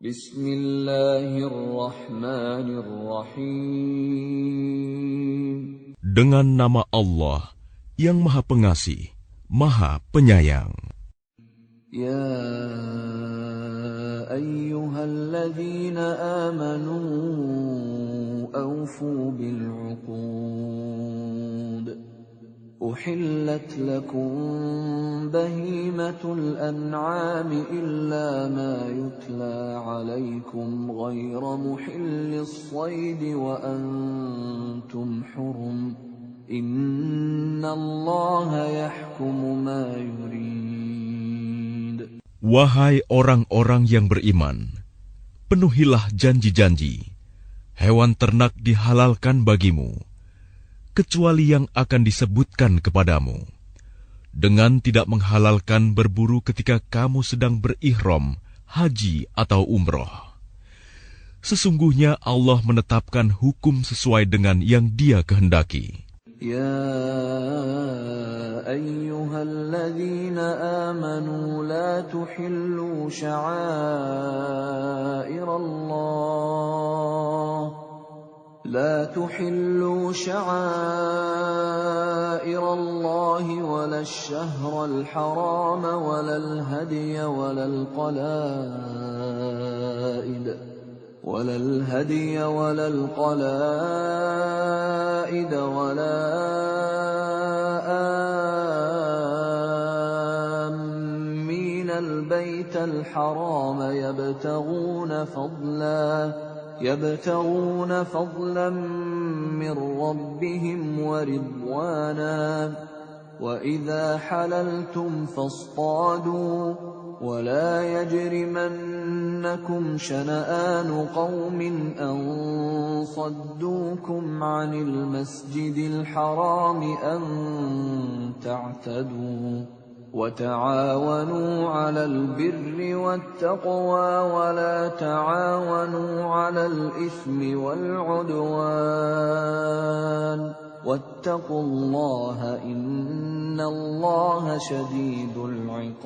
Bismillahirrahmanirrahim. Dengan nama Allah yang Maha Pengasih, Maha Penyayang. Ya ayyuhalladzina amanu awfu bil'uqud. أحلت لكم بهيمة الأنعام إلا ما يتلى عليكم غير محل الصيد وأنتم حرم إن الله يحكم ما يريد. Wahai orang-orang yang beriman, penuhilah janji-janji. Hewan ternak dihalalkan bagimu, kecuali yang akan disebutkan kepadamu, dengan tidak menghalalkan berburu ketika kamu sedang berihram, haji atau umroh. Sesungguhnya Allah menetapkan hukum sesuai dengan yang Dia kehendaki. Ya ayyuhalladzina amanu la tuhillu sya'airallah لا تحلوا شعائر الله ولا الشهر الحرام ولا الهدي ولا القلائد ولا آمين البيت الحرام يبتغون فضلا من ربهم ورضوانا وإذا حللتم فاصطادوا ولا يجرمنكم شنآن قوم أن صدوكم عن المسجد الحرام أن تعتدوا وتعاونوا على البر والتقوى ولا تعاونوا على الإثم والعدوان واتقوا الله إن الله شديد العقاب.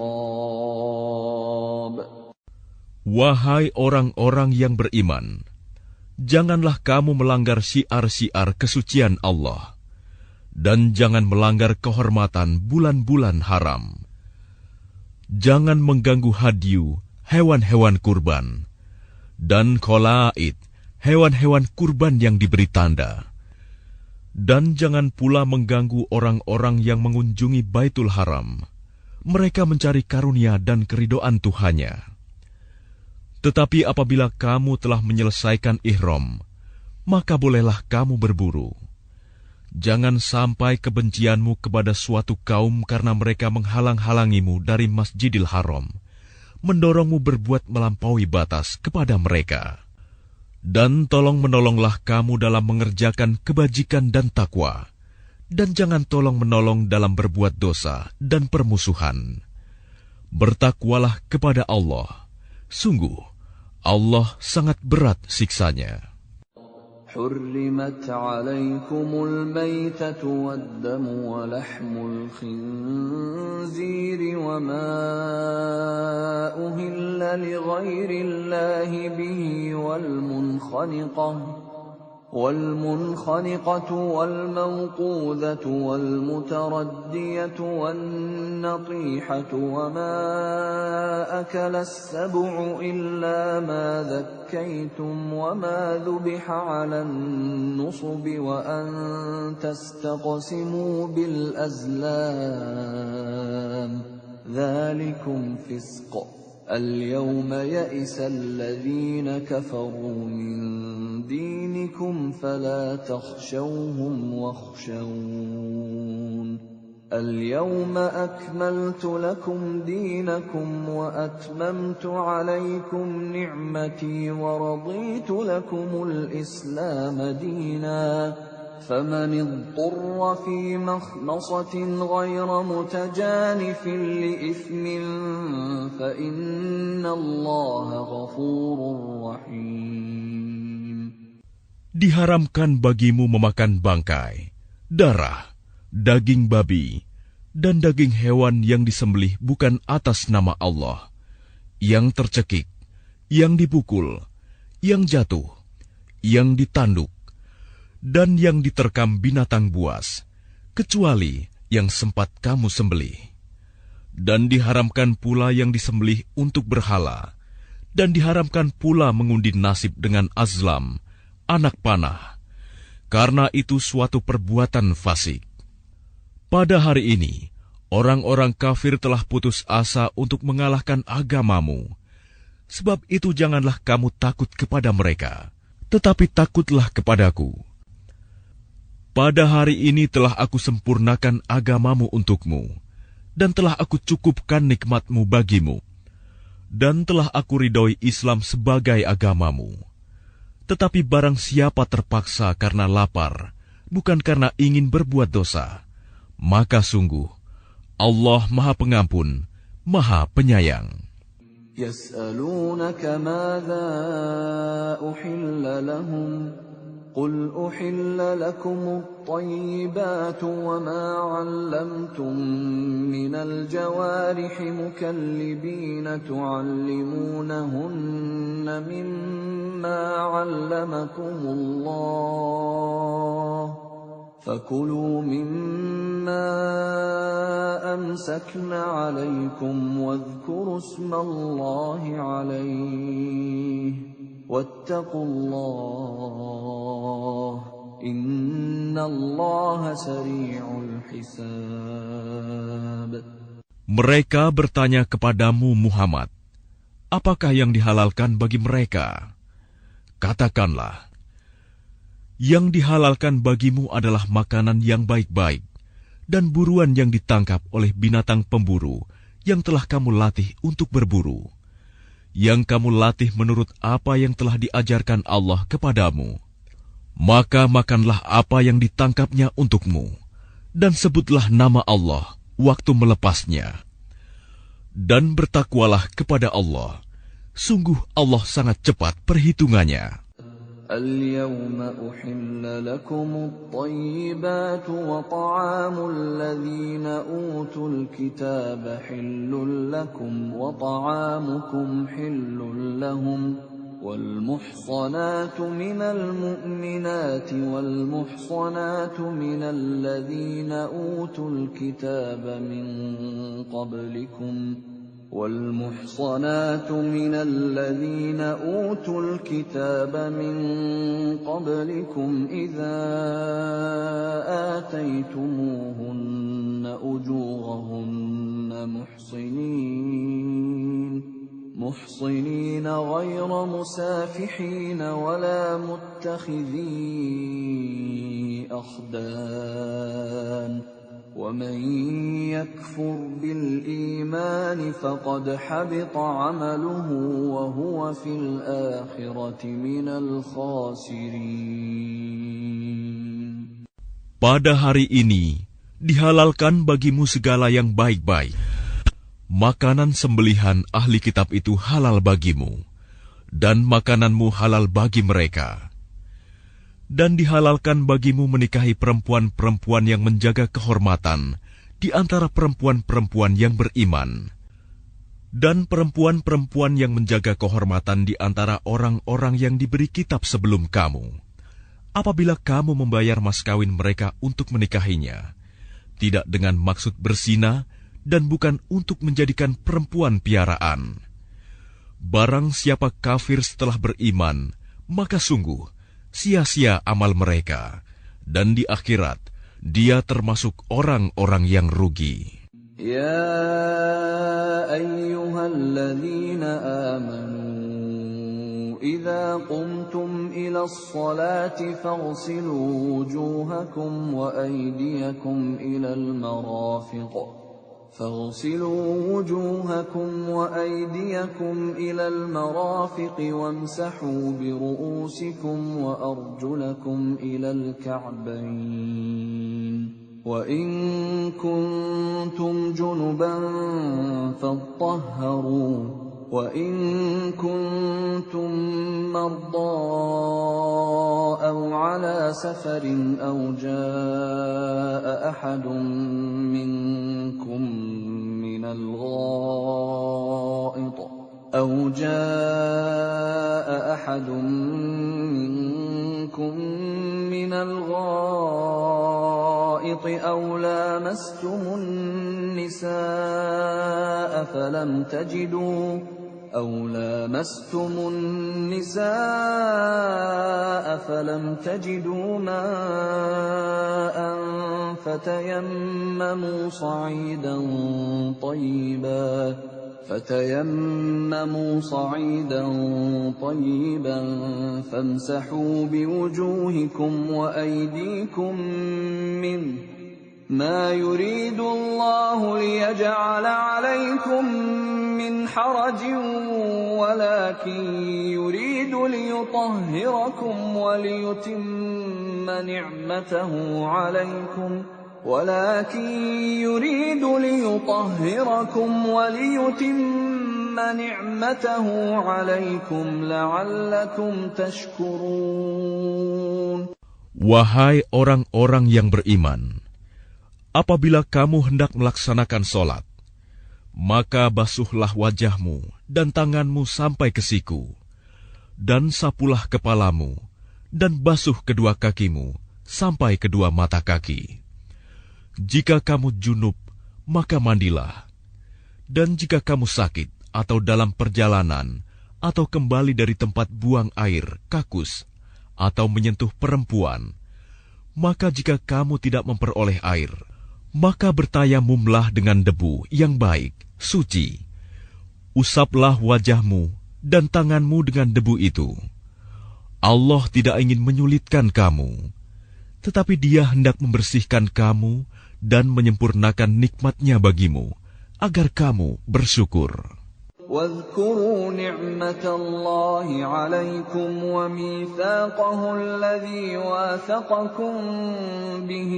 Wahai orang-orang yang beriman, janganlah kamu melanggar syiar-syiar kesucian Allah, dan jangan melanggar kehormatan bulan-bulan haram. Jangan mengganggu hadyu, hewan-hewan kurban, dan kholaid, hewan-hewan kurban yang diberi tanda. Dan jangan pula mengganggu orang-orang yang mengunjungi Baitul Haram. Mereka mencari karunia dan keridoan Tuhannya. Tetapi apabila kamu telah menyelesaikan ihram, maka bolehlah kamu berburu. Jangan sampai kebencianmu kepada suatu kaum karena mereka menghalang-halangimu dari Masjidil Haram, mendorongmu berbuat melampaui batas kepada mereka. Dan tolong-menolonglah kamu dalam mengerjakan kebajikan dan takwa, dan jangan tolong-menolong dalam berbuat dosa dan permusuhan. Bertakwalah kepada Allah. Sungguh, Allah sangat berat siksanya. حرمت عليكم الميتة والدم ولحم الخنزير وما أهل لغير الله به والمنخنقة والموقوذة والمتردية والنطيحة وما أكل السبع إلا ما ذكيتم وما ذبح على النصب وأن تستقسموا بالأزلام ذلكم فسق. اليوم يئس الذين كفروا من دينكم فلا تخشوهم واخشون. اليوم أكملت لكم دينكم وأتممت عليكم نعمتي ورضيت لكم الإسلام دينا. فمن اضطر في مخمصة غير متجانف لإثم فإن الله غفور رحيم. Diharamkan bagimu memakan bangkai, darah, daging babi, dan daging hewan yang disembelih bukan atas nama Allah, yang tercekik, yang dipukul, yang jatuh, yang ditanduk, dan yang diterkam binatang buas, kecuali yang sempat kamu sembelih. Dan diharamkan pula yang disembelih untuk berhala, dan diharamkan pula mengundi nasib dengan azlam, anak panah, karena itu suatu perbuatan fasik. Pada hari ini, orang-orang kafir telah putus asa untuk mengalahkan agamamu. Sebab itu janganlah kamu takut kepada mereka, tetapi takutlah kepadaku. Pada hari ini telah aku sempurnakan agamamu untukmu, dan telah aku cukupkan nikmatmu bagimu, dan telah aku ridhoi Islam sebagai agamamu. Tetapi barang siapa terpaksa karena lapar, bukan karena ingin berbuat dosa, maka sungguh Allah Maha Pengampun, Maha Penyayang. يسألونك ماذا أحل لهم قل أحل لكم الطيبات وما علمتم من الجوارح مكلبين تعلمونهن مما علمكم الله فكلوا مما أمسكن عليكم واذكروا اسم الله عليه واتقوا الله إن الله سريع الحساب. Mereka bertanya kepadamu Muhammad, apakah yang dihalalkan bagi mereka? Katakanlah, yang dihalalkan bagimu adalah makanan yang baik-baik dan buruan yang ditangkap oleh binatang pemburu yang telah kamu latih untuk berburu, yang kamu latih menurut apa yang telah diajarkan Allah kepadamu. Maka makanlah apa yang ditangkapnya untukmu, dan sebutlah nama Allah waktu melepasnya. Dan bertakwalah kepada Allah, sungguh Allah sangat cepat perhitungannya. اليوم أحل لكم الطيبات وطعام الذين أوتوا الكتاب حل لكم وطعامكم حل لهم والمحصنات من المؤمنات والمحصنات من الذين أوتوا الكتاب من قبلكم والمحصنات من الذين أوتوا الكتاب من قبلكم إذا آتيتموهن أجورهن محصنين غير مسافحين ولا متخذي أخدان ومن يكفر بالإيمان فقد حبط عمله وهو في الآخرة من الخاسرين. Pada hari ini dihalalkan bagimu segala yang baik-baik. Makanan sembelihan ahli kitab itu halal bagimu, dan makananmu halal bagi mereka. Dan dihalalkan bagimu menikahi perempuan-perempuan yang menjaga kehormatan di antara perempuan-perempuan yang beriman, dan perempuan-perempuan yang menjaga kehormatan di antara orang-orang yang diberi kitab sebelum kamu. Apabila kamu membayar mas kawin mereka untuk menikahinya, tidak dengan maksud berzina dan bukan untuk menjadikan perempuan piaraan. Barang siapa kafir setelah beriman, maka sungguh sia-sia amal mereka, dan di akhirat dia termasuk orang-orang yang rugi. Ya ayyuhalladzina amanu idza qumtum ilas salati faghsilu wujuhakum wa aydiyakum ilal marafiq فاغسلوا وجوهكم وأيديكم إلى المرافق وامسحوا برؤوسكم وأرجلكم إلى الكعبين وإن كنتم جنبا فاطهروا وإن كنتم مرضى أو على سفر أو جاء أحد منكم من الغائط أو جاء أحد منكم من الغائط أو لامستم النساء فلم تجدوا ماء فتيمموا صعيدا طيبا فامسحوا بوجوهكم وأيديكم منه ما يريد الله ليجعل عليكم من حرج ولكن يريد ليطهركم وليتم نعمته عليكم لعلكم تشكرون. Wahai orang-orang yang beriman, apabila kamu hendak melaksanakan sholat, maka basuhlah wajahmu dan tanganmu sampai ke siku, dan sapulah kepalamu, dan basuh kedua kakimu sampai kedua mata kaki. Jika kamu junub, maka mandilah. Dan jika kamu sakit atau dalam perjalanan, atau kembali dari tempat buang air, kakus, atau menyentuh perempuan, maka jika kamu tidak memperoleh air, maka bertayamumlah dengan debu yang baik, suci. Usaplah wajahmu dan tanganmu dengan debu itu. Allah tidak ingin menyulitkan kamu, tetapi Dia hendak membersihkan kamu dan menyempurnakan nikmat-Nya bagimu, agar kamu bersyukur. واذكروا نعمة الله عليكم وميثاقه الذي واثقكم به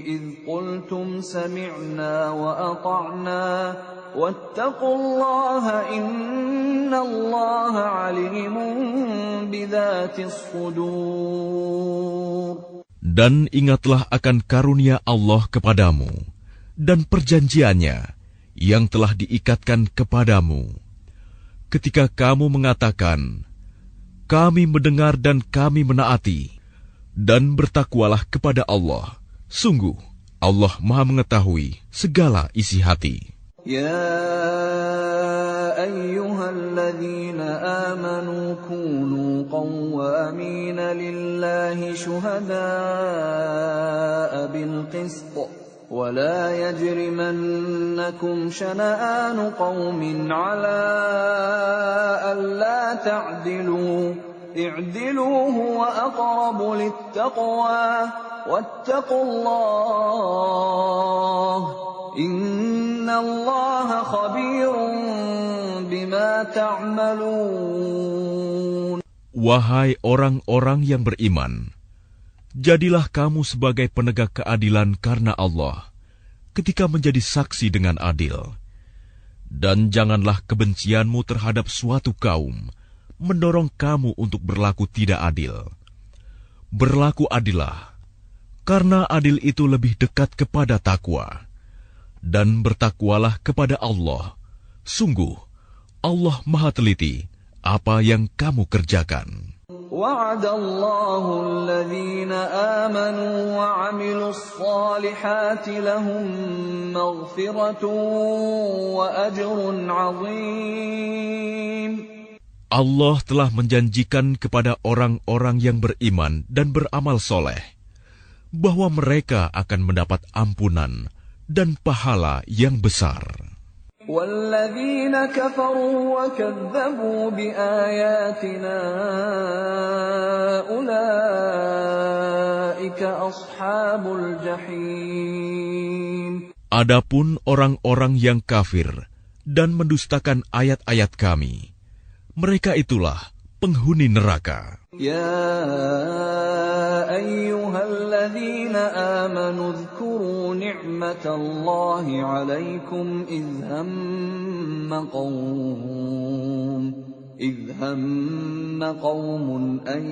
إذ قلتم سمعنا وأطعنا واتقوا الله إن الله عليم بذات الصدور. Dan ingatlah akan karunia Allah kepadamu dan perjanjiannya yang telah diikatkan kepadamu, ketika kamu mengatakan, kami mendengar dan kami menaati, dan bertakwalah kepada Allah. Sungguh, Allah Maha mengetahui segala isi hati. Ya ayyuhalladzina amanu kunu qawwamina lillahi syuhada'a bilqist. ولا يجرمنكم شنآن قوم على ألا تعدلوا اعدلوا هو أقرب للتقوى واتقوا الله إن الله خبير بما تعملون. Wahai orang-orang yang beriman, jadilah kamu sebagai penegak keadilan karena Allah, ketika menjadi saksi dengan adil. Dan janganlah kebencianmu terhadap suatu kaum mendorong kamu untuk berlaku tidak adil. Berlaku adillah, karena adil itu lebih dekat kepada takwa. Dan bertakwalah kepada Allah. Sungguh, Allah Maha teliti apa yang kamu kerjakan. وعد الله الذين آمنوا وعملوا الصالحات لهم مغفرة وأجر عظيم. Allah telah menjanjikan kepada orang-orang yang beriman dan beramal soleh bahwa mereka akan mendapat ampunan dan pahala yang besar. وَالَّذِينَ كَفَرُوا وَكَذَّبُوا بِآيَاتِنَا أُولَئِكَ أَصْحَابُ الْجَحِيمِ. Adapun orang-orang yang kafir dan mendustakan ayat-ayat Kami, mereka itulah penghuni neraka. يا أيها الذين آمنوا اذكروا نعمة الله عليكم إذ هم قوم أن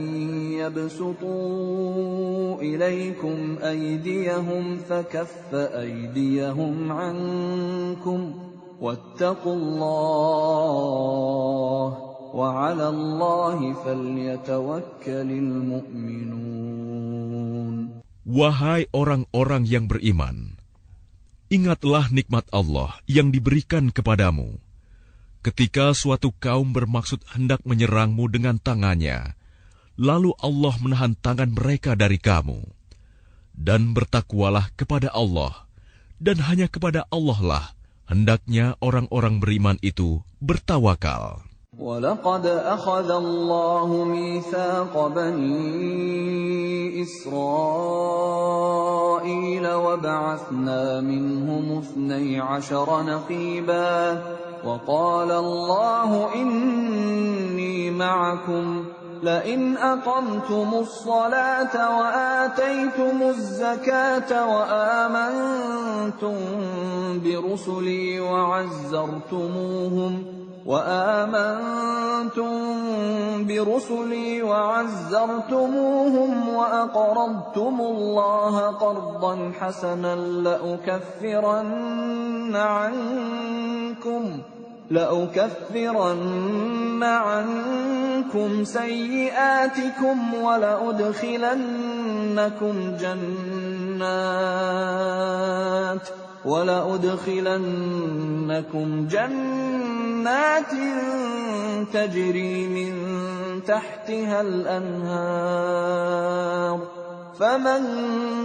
يبسطوا إليكم أيديهم فكف أيديهم عنكم واتقوا الله وعلى الله فليتوكل المؤمنون. Wahai orang-orang yang beriman, ingatlah nikmat Allah yang diberikan kepadamu. Ketika suatu kaum bermaksud hendak menyerangmu dengan tangannya, lalu Allah menahan tangan mereka dari kamu. Dan bertakwalah kepada Allah, dan hanya kepada Allah lah hendaknya orang-orang beriman itu bertawakal. وَلَقَدْ أَخَذَ اللَّهُ مِيثَاقَ بَنِي إِسْرَائِيلَ وَبَعَثْنَا مِنْهُمُ 12 نَقِيبًا وَقَالَ اللَّهُ إِنِّي مَعَكُمْ لئن أقمتم الصلاة وآتيتم الزكاة وآمنتم برسلي وعزرتموهم وأقرضتم الله قرضا حسنا لأكفرن عنكم سيئاتكم ولأدخلنكم جنات تجري من تحتها الأنهار فمن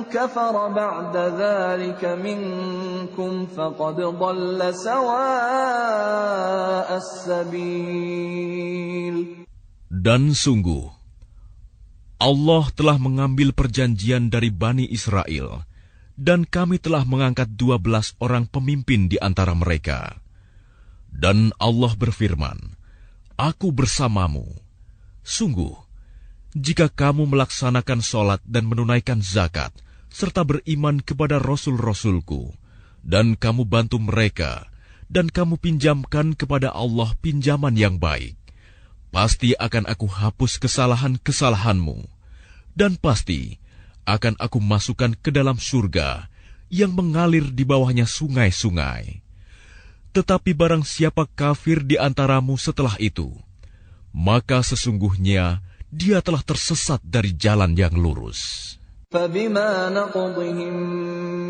كفر بعد ذلك منكم فقد ضل سواء السبيل. Dan sungguh, Allah telah mengambil perjanjian dari Bani Israel, dan kami telah mengangkat 12 orang pemimpin di antara mereka. Dan Allah berfirman, Aku bersamamu. Sungguh, jika kamu melaksanakan sholat dan menunaikan zakat, serta beriman kepada Rasul-Rasulku, dan kamu bantu mereka, dan kamu pinjamkan kepada Allah pinjaman yang baik, pasti akan aku hapus kesalahan-kesalahanmu, dan pasti akan aku masukkan ke dalam surga yang mengalir di bawahnya sungai-sungai. Tetapi barang siapa kafir di antaramu setelah itu, maka sesungguhnya dia telah tersesat dari jalan yang lurus. فَبِمَا نَقْضِهِمْ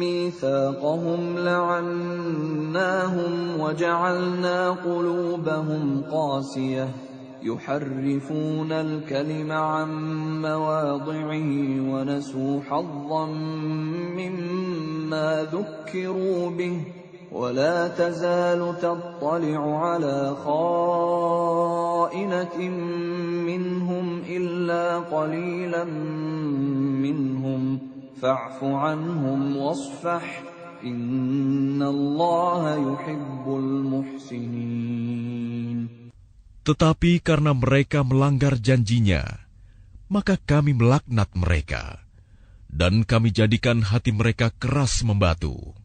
مِيثَاقَهُمْ لَعَنَّاهُمْ وَجَعَلْنَا قُلُوبَهُمْ قَاسِيَةً يُحَرِّفُونَ الْكَلِمَ عَن مَّوَاضِعِهِ وَنَسُوا حَظًّا مِّمَّا ذُكِّرُوا بِهِ ولا تزال تطلع على خائنة منهم إلا قليلا منهم فاعف عنهم واصفح إن الله يحب المحسنين. Tetapi karena mereka melanggar janjinya, maka kami melaknat mereka, dan kami jadikan hati mereka keras membatu.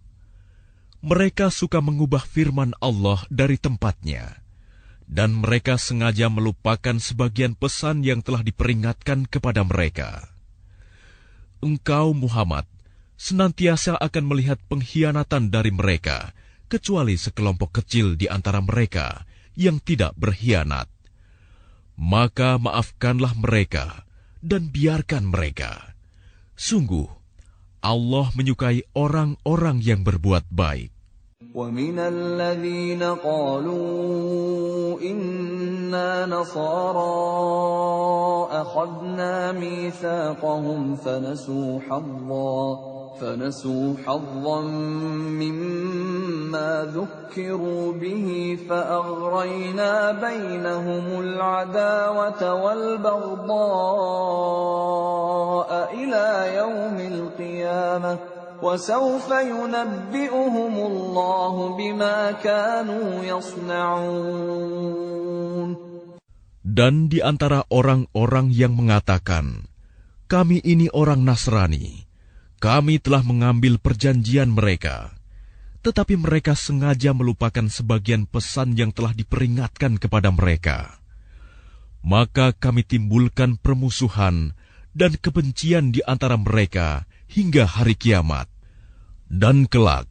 Mereka suka mengubah firman Allah dari tempatnya, dan mereka sengaja melupakan sebagian pesan yang telah diperingatkan kepada mereka. Engkau, Muhammad, senantiasa akan melihat pengkhianatan dari mereka, kecuali sekelompok kecil di antara mereka yang tidak berkhianat. Maka maafkanlah mereka, dan biarkan mereka. Sungguh, Allah menyukai orang-orang yang berbuat baik. وَمِنَ الَّذِينَ قَالُوا إِنَّا نَصَارَىٰ أَخَذْنَا مِيثَاقَهُمْ فَنَسُوا حَظًّا مِّمَّا ذُكِّرُوا بِهِ فَأَغْرَيْنَا بَيْنَهُمُ الْعَدَاوَةَ وَالْبَغْضَاءَ إِلَىٰ يَوْمِ الْقِيَامَةِ وَسَوْفَ يُنَبِّئُهُمُ اللَّهُ بِمَا كَانُوا يَصْنَعُونَ. Dan di antara orang-orang yang mengatakan, kami ini orang Nasrani, kami telah mengambil perjanjian mereka, tetapi mereka sengaja melupakan sebagian pesan yang telah diperingatkan kepada mereka. Maka kami timbulkan permusuhan dan kebencian di antara mereka hingga hari kiamat. Dan kelak,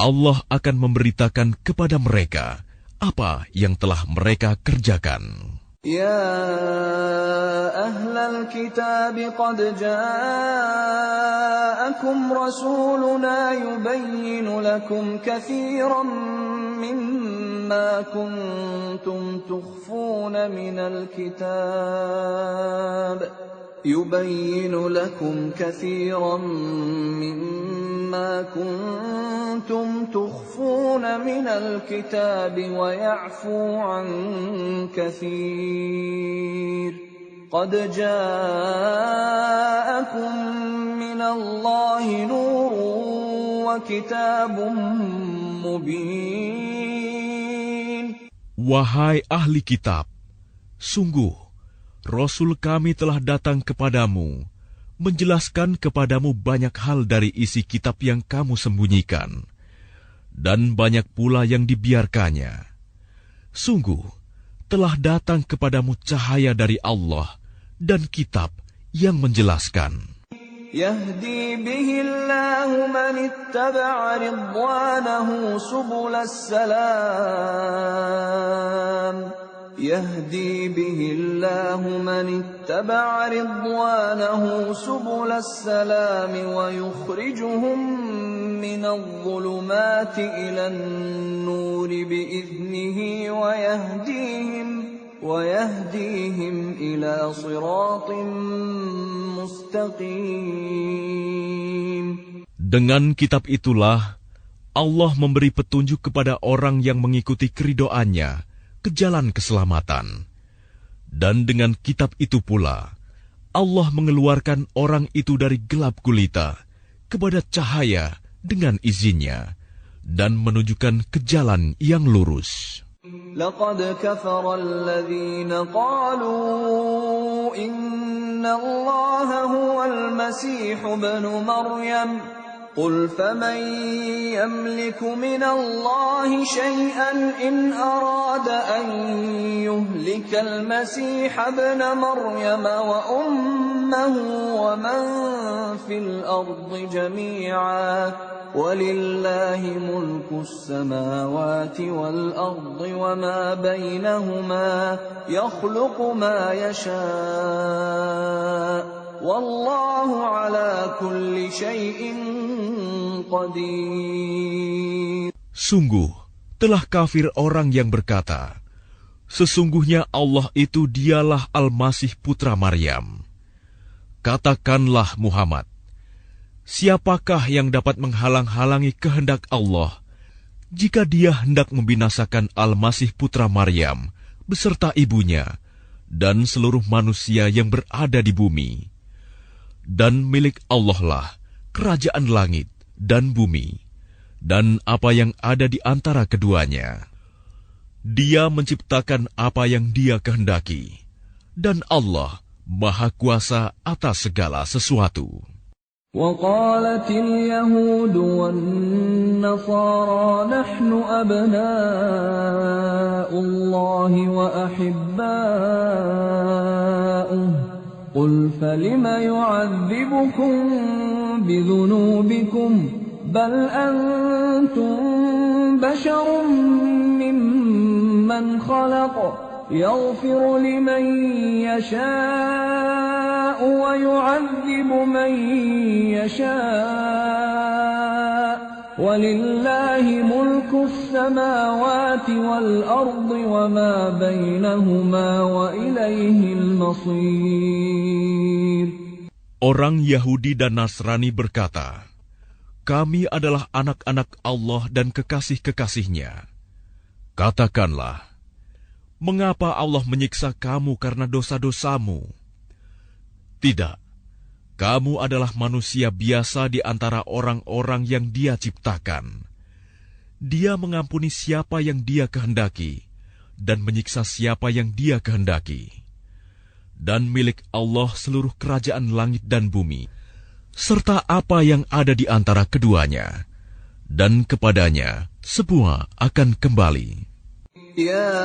Allah akan memberitakan kepada mereka apa yang telah mereka kerjakan. يا أهل الكتاب قد جاءكم رسولنا يبين لكم كثيرا مما كنتم تخفون من الكتاب يبين لكم كثيرا مما كنتم تخفون من الكتاب ويعفو عن كثير قد جاءكم من الله نور وكتاب مبين. Wahai ahli kitab, sungguh Rasul kami telah datang kepadamu, menjelaskan kepadamu banyak hal dari isi kitab yang kamu sembunyikan, dan banyak pula yang dibiarkannya. Sungguh, telah datang kepadamu cahaya dari Allah dan kitab yang menjelaskan. يهدي به الله من اتبع رضوانه سبل السلام يهدي به الله من اتبع رضوانه سبل السلام ويخرجهم من الظلمات إلى النور بإذنه ويهديهم إلى صراط مستقيم. Dengan kitab itulah Allah memberi petunjuk kepada orang yang mengikuti keridhoannya ke jalan keselamatan. Dan dengan kitab itu pula, Allah mengeluarkan orang itu dari gelap gulita kepada cahaya dengan izinnya, dan menunjukkan ke jalan yang lurus. لقد كفر الذين قالوا إن الله هو المسيح ابن مريم قل فمن يملك من الله شيئا إن أراد أن يهلك المسيح ابن مريم وأمه ومن في الأرض جميعا ولله ملك السماوات والأرض وما بينهما يخلق ما يشاء والله على كل شيء قدير. Sungguh, telah kafir orang yang berkata, sesungguhnya Allah itu dialah Al-Masih putra Maryam. Katakanlah Muhammad, siapakah yang dapat menghalang-halangi kehendak Allah jika Dia hendak membinasakan Al-Masih putra Maryam beserta ibunya dan seluruh manusia yang berada di bumi? Dan milik Allah lah kerajaan langit dan bumi, dan apa yang ada di antara keduanya. Dia menciptakan apa yang Dia kehendaki, dan Allah Maha Kuasa atas segala sesuatu. وقالت اليهود والنصارى نحن أبناء الله وأحباؤه قل فلم يعذبكم بذنوبكم بل أنتم بشر ممن خلق يغفر لمن يشاء ويعذب من يشاء ولله ملك السماوات والأرض وما بينهما وإليه المصير. Orang Yahudi dan Nasrani berkata, kami adalah anak-anak Allah dan kekasih-kekasihnya. Katakanlah, mengapa Allah menyiksa kamu karena dosa-dosamu? Tidak, kamu adalah manusia biasa di antara orang-orang yang Dia ciptakan. Dia mengampuni siapa yang Dia kehendaki, dan menyiksa siapa yang Dia kehendaki. Dan milik Allah seluruh kerajaan langit dan bumi, serta apa yang ada di antara keduanya, dan kepadanya semua akan kembali. يا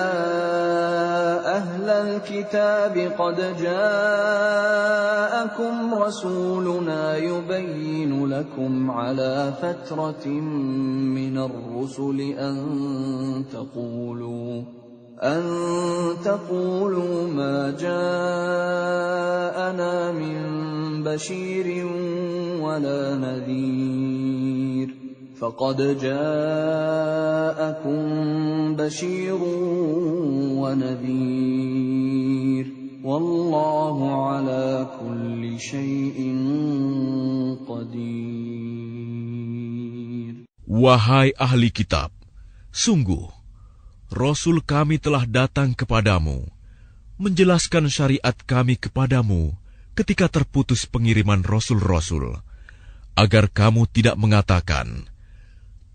أهل الكتاب قد جاءكم رسولنا يبين لكم على فترة من الرسل أن تقولوا ما جاءنا من بشير ولا نذير فقد جاءكم بشير ونذير والله على كل شيء قدير. Wahai ahli kitab, sungguh Rasul kami telah datang kepadamu, menjelaskan syariat kami kepadamu ketika terputus pengiriman rasul-rasul, agar kamu tidak mengatakan,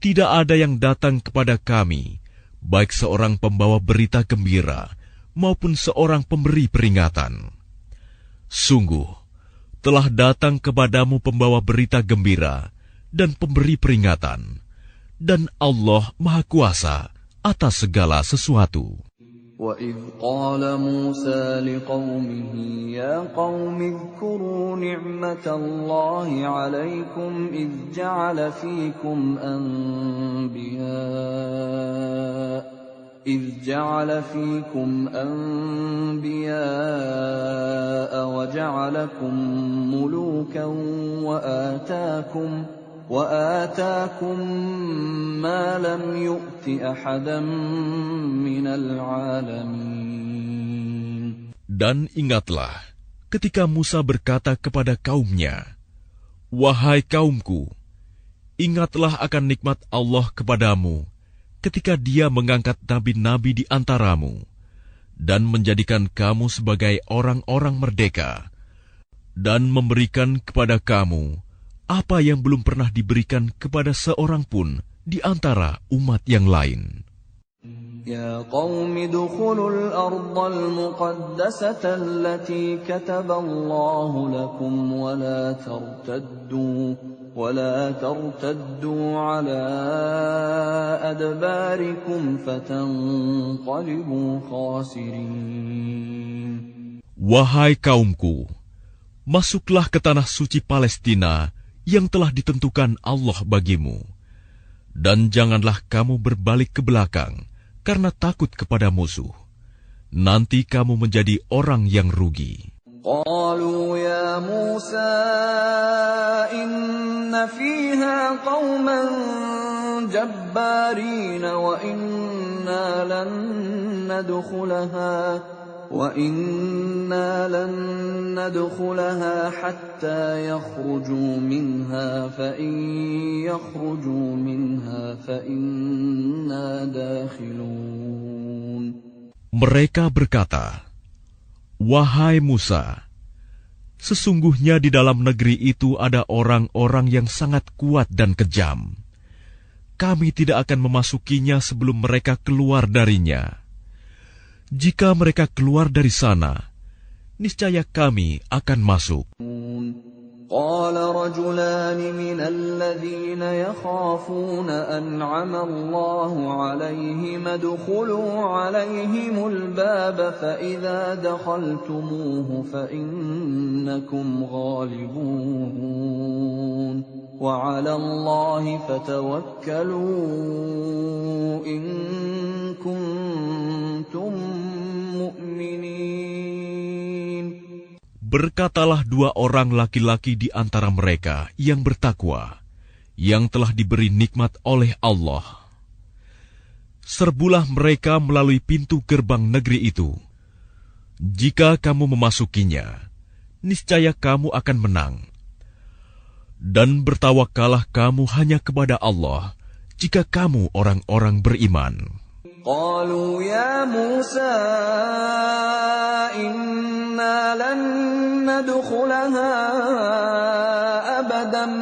tidak ada yang datang kepada kami, baik seorang pembawa berita gembira maupun seorang pemberi peringatan. Sungguh, telah datang kepadamu pembawa berita gembira dan pemberi peringatan, dan Allah Maha Kuasa atas segala sesuatu. وَإِذْ قَالَ مُوسَى لِقَوْمِهِ يَا قَوْمِ اذْكُرُوا نِعْمَةَ اللَّهِ عَلَيْكُمْ إِذْ جَعَلَ فِيكُمْ أَنْبِيَاءَ وَجَعَلَكُمْ مُلُوكًا وآتاكم ما لم يؤت أحدا من العالمين. Dan ingatlah ketika Musa berkata kepada kaumnya, wahai kaumku, ingatlah akan nikmat Allah kepadamu ketika Dia mengangkat nabi-nabi di antaramu dan menjadikan kamu sebagai orang-orang merdeka dan memberikan kepada kamu apa yang belum pernah diberikan kepada seorang pun di antara umat yang lain. Ya qaumi dukhulul ardal muqaddasata allati kataballahu lakum wa la tartaddu ala adbarikum fatanqalibu khasirin. Wahai kaumku, masuklah ke tanah suci Palestina yang telah ditentukan Allah bagimu, dan janganlah kamu berbalik ke belakang karena takut kepada musuh. Nanti kamu menjadi orang yang rugi. Qalu ya Musa inna fiha qauman jabbarin wa inna lan nadkhulaha hatta yakhruju minha fa in yakhruju minha fa inna dakhilun. Mereka berkata, wahai Musa, sesungguhnya di dalam negeri itu ada orang-orang yang sangat kuat dan kejam. Kami tidak akan memasukinya sebelum mereka keluar darinya. Jika mereka keluar dari sana, niscaya kami akan masuk. Qala rajulani minal ladzina yakhafuna an'ama Allahu 'alaihim adkhulu 'alaihimul baba fa idza dakhaltumuhu fa innakum ghalibun wa 'ala Allahi fatawakkalu in kuntum mu'minin. Berkatalah dua orang laki-laki di antara mereka yang bertakwa, yang telah diberi nikmat oleh Allah. Serbulah mereka melalui pintu gerbang negeri itu. Jika kamu memasukinya, niscaya kamu akan menang. Dan bertawakallah kamu hanya kepada Allah, jika kamu orang-orang beriman. Qalu ya Musa inna lan nadkhulaha abadan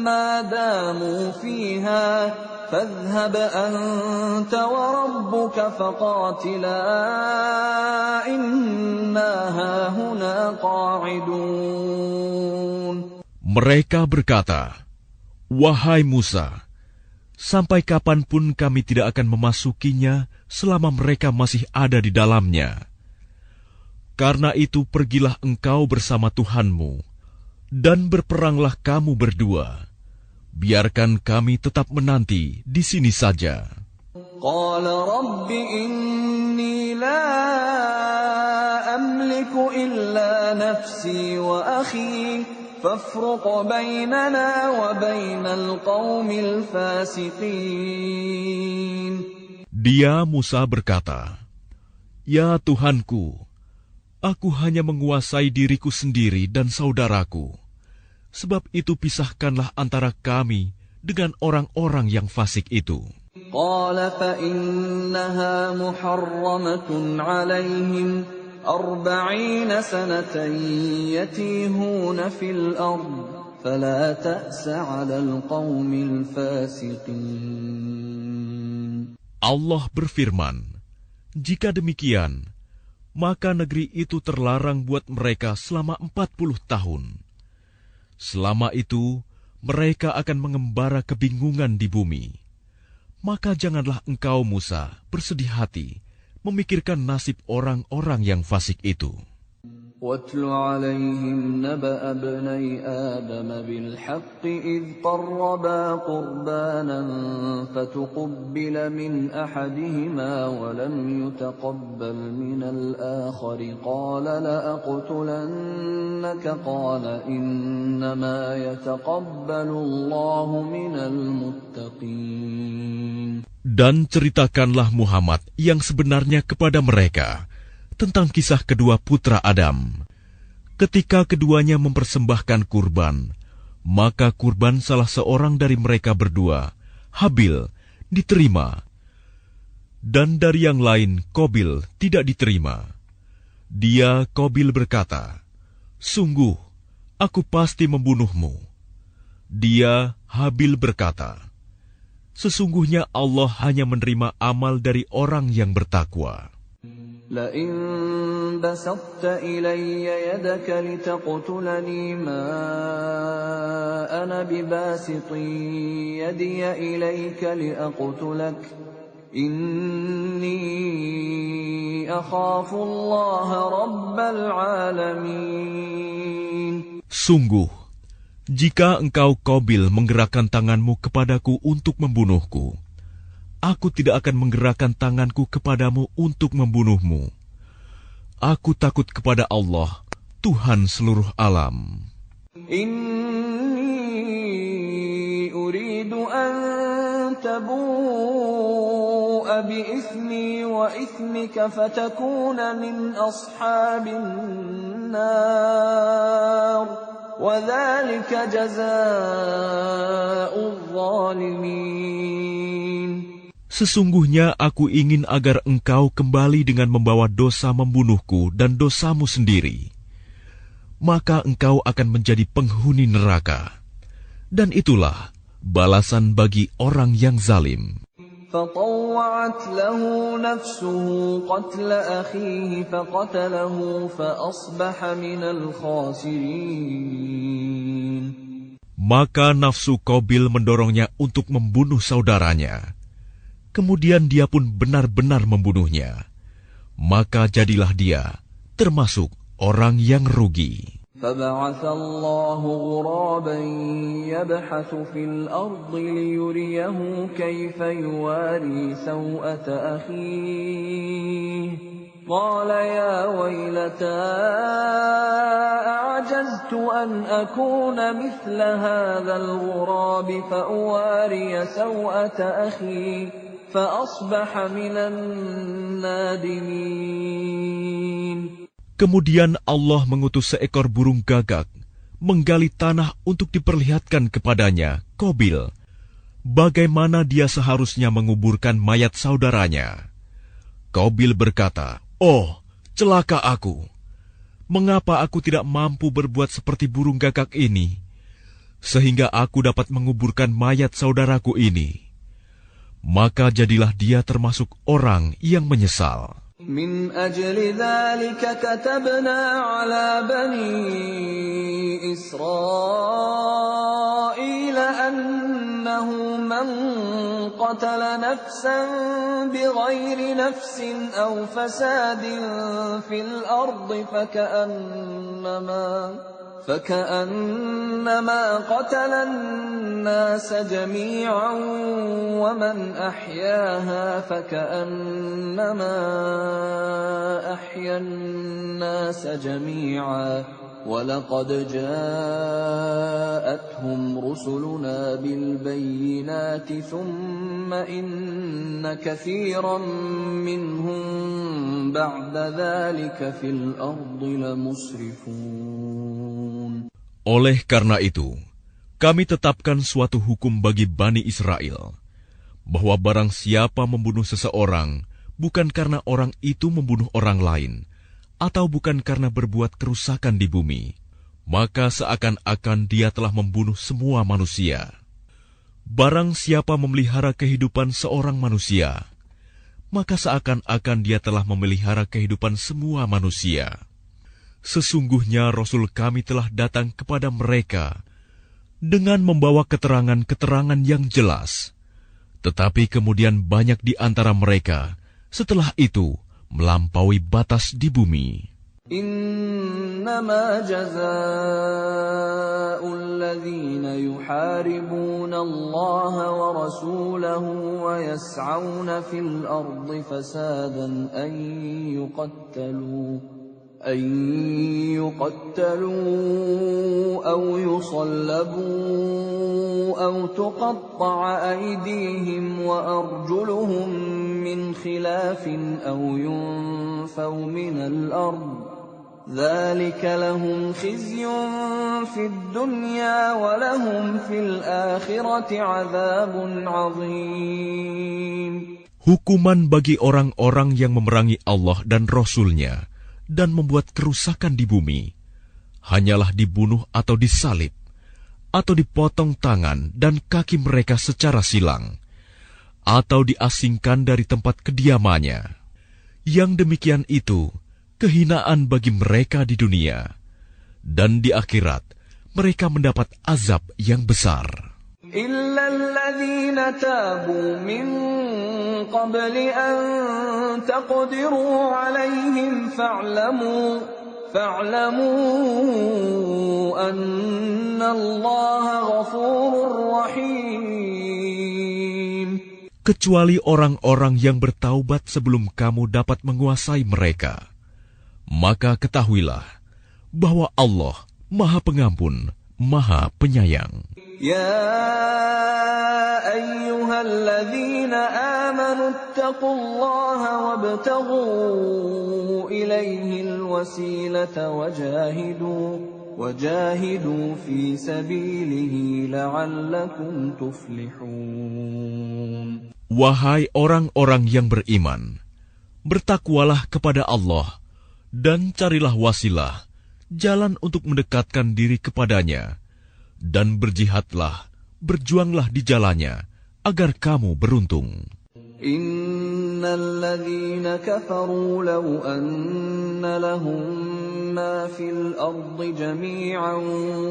ma damu fiha fadhhab anta wa rabbuka faqatila inna hahuna qa'idun. Mereka berkata, wahai Musa, Sampai kapanpun kami tidak akan memasukinya selama mereka masih ada di dalamnya. Karena itu pergilah engkau bersama Tuhanmu, dan berperanglah kamu berdua. Biarkan kami tetap menanti di sini saja. Qala Rabbi inni la amliku illa nafsi wa akhi fafruq bainana wa bainal qaumil fasiqin. Dia Musa berkata, "Ya Tuhanku, aku hanya menguasai diriku sendiri dan saudaraku. Sebab itu pisahkanlah antara kami dengan orang-orang yang fasik itu." Qala fa innaha muharramatun 'alaihim 40 sanatan yatihuna fil ard fala ta'sa 'alal qaumil fasiqin. Allah berfirman, "Jika demikian, maka negeri itu terlarang buat mereka selama 40 tahun. Selama itu, mereka akan mengembara kebingungan di bumi. Maka janganlah engkau, Musa, bersedih hati memikirkan nasib orang-orang yang fasik itu." وَاتْلُ عَلَيْهِمْ نَبَأَ ابْنَيْ آدَمَ بِالْحَقِّ إِذْ قَرَّبَا قُرْبَانًا فَتُقُبِّلَ مِنْ أَحَدِهِمَا وَلَمْ يُتَقَبَّلْ مِنَ الْآخَرِ قَالَ لَأَقْتُلَنَّكَ قَالَ إِنَّمَا يَتَقَبَّلُ اللَّهُ مِنَ الْمُتَّقِينَ. Dan ceritakanlah Muhammad yang sebenarnya kepada mereka tentang kisah kedua putra Adam. Ketika keduanya mempersembahkan kurban, maka kurban salah seorang dari mereka berdua, Habil, diterima, dan dari yang lain, Qabil, tidak diterima. Dia, Qabil, berkata, "Sungguh, aku pasti membunuhmu." Dia, Habil, berkata, "Sesungguhnya Allah hanya menerima amal dari orang yang bertakwa." لئن بسطت إلي يدك لتقتلني ما أنا بباسط يدي إليك لأقتلك إني أخاف الله رب العالمين. Sungguh, jika engkau Qabil menggerakkan tanganmu kepadaku untuk membunuhku, aku tidak akan menggerakkan tanganku kepadamu untuk membunuhmu. Aku takut kepada Allah, Tuhan seluruh alam. Inni uridu an tabu'a bi'ithmi wa ithmika fatakuna min ashabin nar wa dhalika jazaa'ul zalimin. Sesungguhnya aku ingin agar engkau kembali dengan membawa dosa membunuhku dan dosamu sendiri. Maka engkau akan menjadi penghuni neraka. Dan itulah balasan bagi orang yang zalim. فطوعت له نفسه قتل أخيه فقتله فأصبح من الخاسرين. Maka nafsu Qabil mendorongnya untuk membunuh saudaranya. Kemudian dia pun benar-benar membunuhnya. Maka jadilah dia termasuk orang yang rugi. فبعث الله غرابا يبحث في الأرض ليريه كيف يواري سوءة أخيه قال يا ويلتى أعجزت أن أكون مثل هذا الغراب فأواري سوءة أخي فأصبح من النادمين. Kemudian Allah mengutus seekor burung gagak menggali tanah untuk diperlihatkan kepadanya, Qabil, bagaimana dia seharusnya menguburkan mayat saudaranya. Qabil berkata, "Oh, celaka aku! Mengapa aku tidak mampu berbuat seperti burung gagak ini, sehingga aku dapat menguburkan mayat saudaraku ini?" Maka jadilah dia termasuk orang yang menyesal. من أجل ذلك كتبنا على بني إسرائيل أنه من قتل نفسا بغير نفس أو فساد في الأرض فكأنما قتل الناس جميعا ومن أحياها فكأنما أحيا الناس جميعا ولقد جاءتهم رسلنا بالبينات ثم إن كثيرا منهم بعد ذلك في الأرض لمسرفون. Oleh karena itu, kami tetapkan suatu hukum bagi Bani Israel, bahwa barang siapa membunuh seseorang, bukan karena orang itu membunuh orang lain, atau bukan karena berbuat kerusakan di bumi, maka seakan-akan dia telah membunuh semua manusia. Barang siapa memelihara kehidupan seorang manusia, maka seakan-akan dia telah memelihara kehidupan semua manusia. Sesungguhnya Rasul kami telah datang kepada mereka dengan membawa keterangan-keterangan yang jelas. Tetapi kemudian banyak di antara mereka setelah itu melampaui batas di bumi. إنما جزاء الذين يحاربون الله ورسوله ويسعون في الأرض فسادا أن يقتلوا أو يصلبوا أو تقطع أيديهم وأرجلهم من خلاف أو ينفوا من الأرض ذلك لهم خزي في الدنيا ولهم في الآخرة عذاب عظيم. Hukuman bagi orang-orang yang memerangi Allah dan Rasul-Nya dan membuat kerusakan di bumi, hanyalah dibunuh atau disalib, atau dipotong tangan dan kaki mereka secara silang, atau diasingkan dari tempat kediamannya. Yang demikian itu kehinaan bagi mereka di dunia, dan di akhirat mereka mendapat azab yang besar. إلا الذين تابوا من قبل أن تقدروا عليهم فاعلموا أن الله غفور رحيم. Kecuali orang-orang yang bertaubat sebelum kamu dapat menguasai mereka, maka ketahuilah bahwa Allah Maha Pengampun, Maha Penyayang. يا أيها الذين آمنوا اتقوا الله وابتغوا إليه الوسيلة وجاهدوا في سبيله لعلكم تفلحون. Wahai orang-orang yang beriman, bertakwalah kepada Allah dan carilah wasilah, jalan untuk mendekatkan diri kepadanya, dan berjihadlah, berjuanglah di jalannya, agar kamu beruntung. Innal ladzina kafaru law anna lahum ma fil ardi jami'an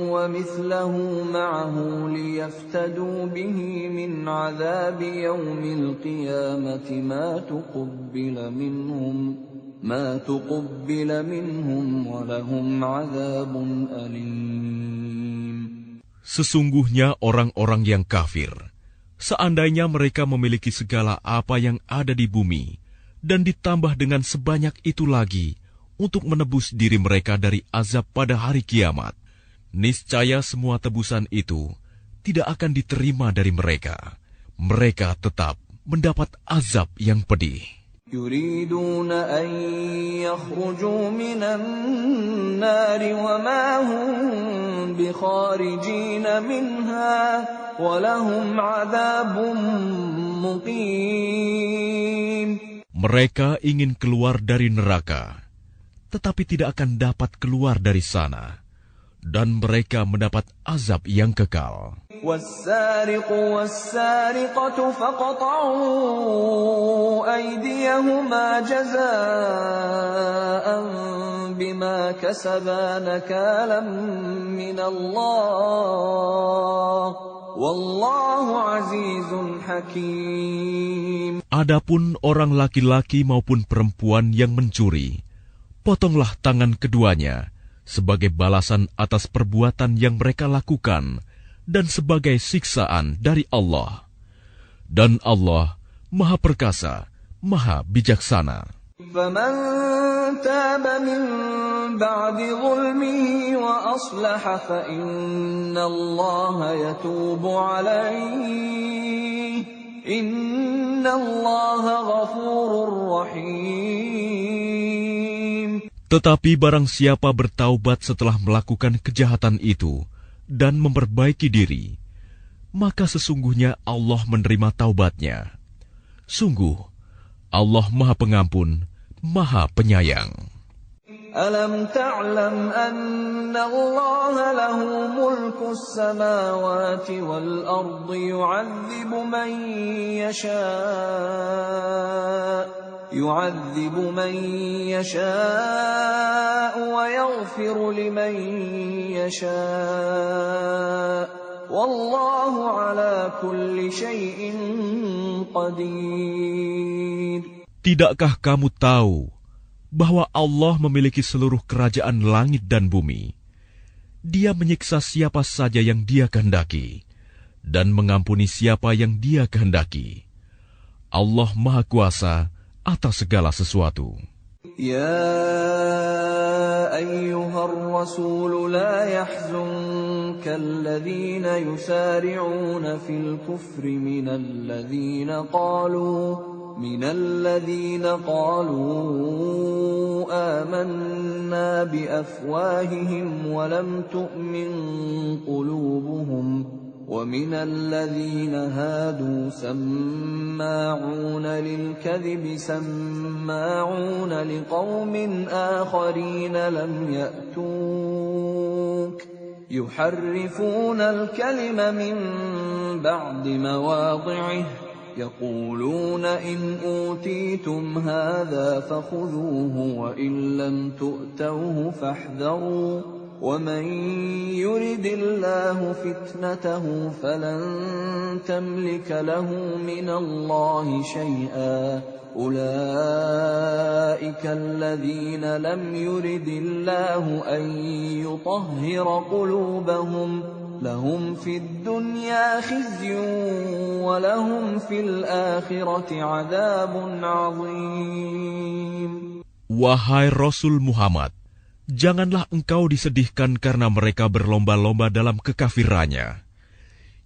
wa mithluhu ma'ahu liyaftadu bihi min 'adzabi yawmil qiyamati ma tuqabbala minhum wa lahum 'adzabun alim. Sesungguhnya orang-orang yang kafir, seandainya mereka memiliki segala apa yang ada di bumi, dan ditambah dengan sebanyak itu lagi untuk menebus diri mereka dari azab pada hari kiamat, niscaya semua tebusan itu tidak akan diterima dari mereka. Mereka tetap mendapat azab yang pedih. يريدون أن يخرجوا من النار وما هم بخارجين منها ولهم عذاب مقيم. Mereka ingin keluar dari neraka, tetapi tidak akan dapat keluar dari sana, dan mereka mendapat azab yang kekal. والسارق والسارقة فاقطعوا أيديهما جزاء بما كسبا نكالا من الله والله عزيز حكيم. Adapun orang laki-laki maupun perempuan yang mencuri, potonglah tangan keduanya sebagai balasan atas perbuatan yang mereka lakukan dan sebagai siksaan dari Allah. Dan Allah Maha Perkasa, Maha Bijaksana. فمن تاب من بعد ظلمه وأصلح فإن الله يتوب عليه إن الله غفور رحيم. Tetapi barang siapa bertaubat setelah melakukan kejahatan itu dan memperbaiki diri, maka sesungguhnya Allah menerima taubatnya. Sungguh, Allah Maha Pengampun, Maha Penyayang. Alam ta'lam anna Allah lahu mulku as-samawati wal ardi يعذب من يشاء ويغفر لمن يشاء والله على كل شيء قدير. Tidakkah kamu tahu bahwa Allah memiliki seluruh kerajaan langit dan bumi? Dia menyiksa siapa saja yang Dia kehendaki dan mengampuni siapa yang Dia kehendaki. Allah Maha Kuasa atas segala sesuatu. Ya ayyuhar rasul la yahzunka alladhina yusari'una fil kufri minal ladhina qalu amanna bi afwahihim wa lam tu'min qulubuhum ومن الذين هادوا سماعون للكذب سماعون لقوم آخرين لم يأتوك يحرفون الكلم من بعد مواضعه يقولون إن أوتيتم هذا فخذوه وإن لم تؤتوه فاحذروا ومن يرد الله فتنته فلن تملك له من الله شيئا أولئك الذين لم يرد الله أن يطهر قلوبهم لهم في الدنيا خزي ولهم في الآخرة عذاب عظيم. Wahai Rasul Muhammad, janganlah engkau disedihkan karena mereka berlomba-lomba dalam kekafirannya,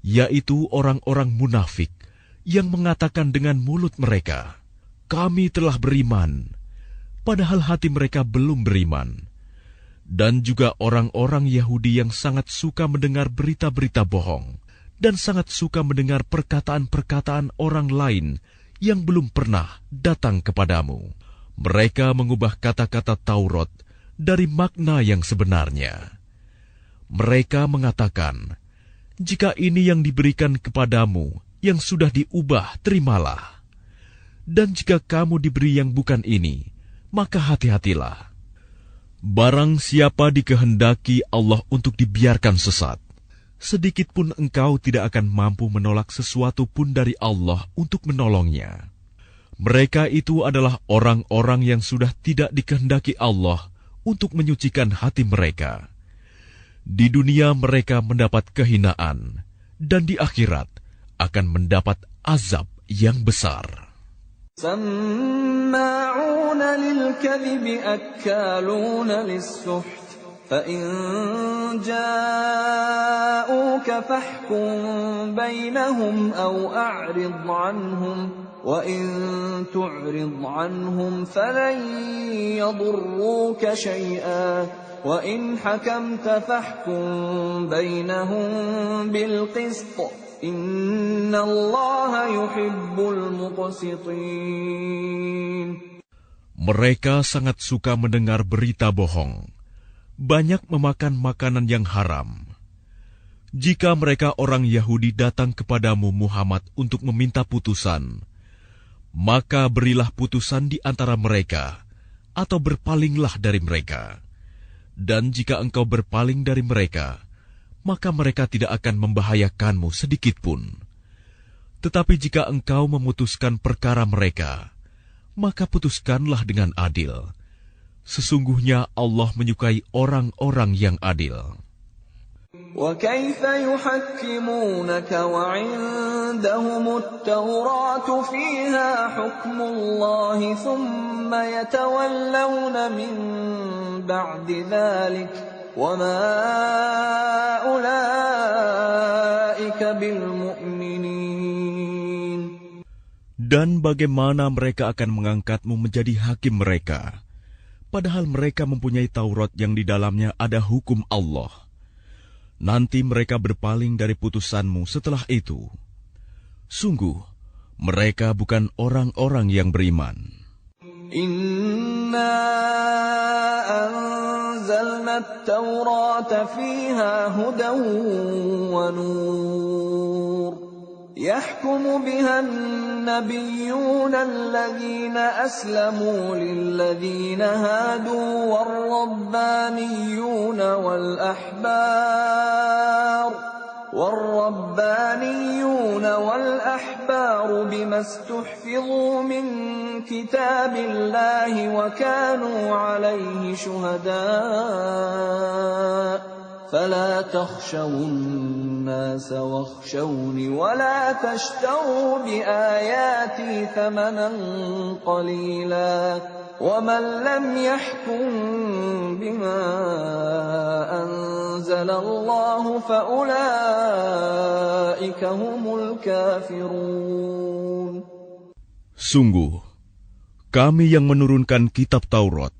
yaitu orang-orang munafik yang mengatakan dengan mulut mereka, "Kami telah beriman," padahal hati mereka belum beriman. Dan juga orang-orang Yahudi yang sangat suka mendengar berita-berita bohong dan sangat suka mendengar perkataan-perkataan orang lain yang belum pernah datang kepadamu. Mereka mengubah kata-kata Taurat dari makna yang sebenarnya. Mereka mengatakan, "Jika ini yang diberikan kepadamu, yang sudah diubah, terimalah. Dan jika kamu diberi yang bukan ini, maka hati-hatilah. Barang siapa dikehendaki Allah untuk dibiarkan sesat, sedikit pun engkau tidak akan mampu menolak sesuatu pun dari Allah untuk menolongnya. Mereka itu adalah orang-orang yang sudah tidak dikehendaki Allah untuk menyucikan hati mereka. Di dunia mereka mendapat kehinaan, dan di akhirat akan mendapat azab yang besar." سماعون للكذب أكالون للسحت فإن جاءوك فاحكم بينهم أو أعرض عنهم وإن تعرض عنهم فلن يضروك شيئا وإن حكمت فاحكم بينهم بالقسط إن الله يحب المقسطين. Mereka sangat suka mendengar berita bohong. banyak memakan makanan yang haram. Jika mereka orang Yahudi datang kepadamu Muhammad untuk meminta putusan, maka berilah putusan di antara mereka, atau berpalinglah dari mereka. Dan jika engkau berpaling dari mereka, maka mereka tidak akan membahayakanmu sedikitpun. Tetapi jika engkau memutuskan perkara mereka, maka putuskanlah dengan adil. Sesungguhnya Allah menyukai orang-orang yang adil. وَكَيْفَ يُحَكِّمُونَكَ وَعِندَهُمُ التَّوْرَاةُ فِيهَا حُكْمُ اللَّهِ ثُمَّ يَتَوَلَّوْنَ مِن بَعْدِ ذَلِكَ وَمَا أُولَئِكَ بِالْمُؤْمِنِينَ. Dan bagaimana mereka akan mengangkatmu menjadi hakim mereka, padahal mereka mempunyai Taurat yang di dalamnya ada hukum Allah. Nanti mereka berpaling dari putusanmu setelah itu. Sungguh, mereka bukan orang-orang yang beriman. Inna anzalna at-taurata fiha hudan wa nur. يحكم بها النبيون الذين أسلموا للذين هادوا والربانيون والأحبار بما استحفظوا من كتاب الله وكانوا عليه شهداء فلا تخشوا الناس واخشوني ولا تشتروا بآياتي ثمنا قليلا ومن لم يحكم بما أنزل الله فأولئك هم الكافرون. Sungguh, kami yang menurunkan kitab Taurat,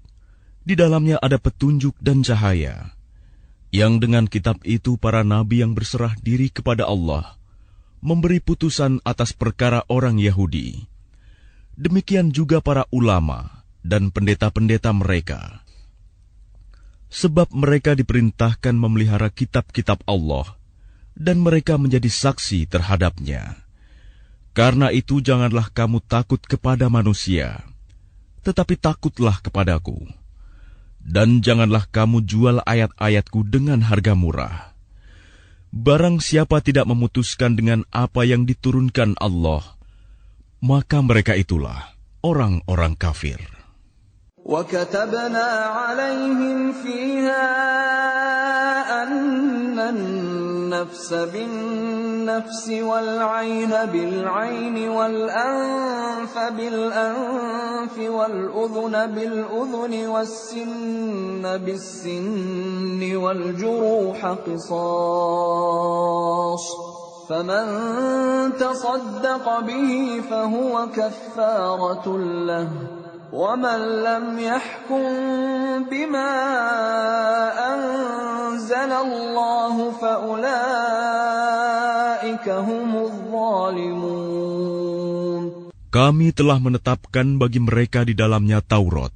di dalamnya ada petunjuk dan cahaya, yang dengan kitab itu para nabi yang berserah diri kepada Allah memberi putusan atas perkara orang Yahudi. Demikian juga para ulama dan pendeta-pendeta mereka. Sebab mereka diperintahkan memelihara kitab-kitab Allah dan mereka menjadi saksi terhadapnya. Karena itu janganlah kamu takut kepada manusia, tetapi takutlah kepadaku. Dan janganlah kamu jual ayat-ayatku dengan harga murah. Barang siapa tidak memutuskan dengan apa yang diturunkan Allah, maka mereka itulah orang-orang kafir. وَكَتَبْنَا عَلَيْهِمْ فِيهَا أَنَّ النَّفْسَ بِالنَّفْسِ وَالْعَيْنَ بِالْعَيْنِ وَالْأَنفَ بِالْأَنفِ وَالْأُذُنَ بِالْأُذُنِ وَالسِّنَّ بِالسِّنِّ وَالْجُرُوحَ قِصَاصٌ فَمَنْ تَصَدَّقَ بِهِ فَهُوَ كَفَّارَةٌ لَهُ وَمَنْ لَمْ يَحْكُمْ بِمَا أَنزَلَ اللَّهُ فَأُولَئِكَ هُمُ الظَّالِمُونَ. Kami telah menetapkan bagi mereka di dalamnya Taurat,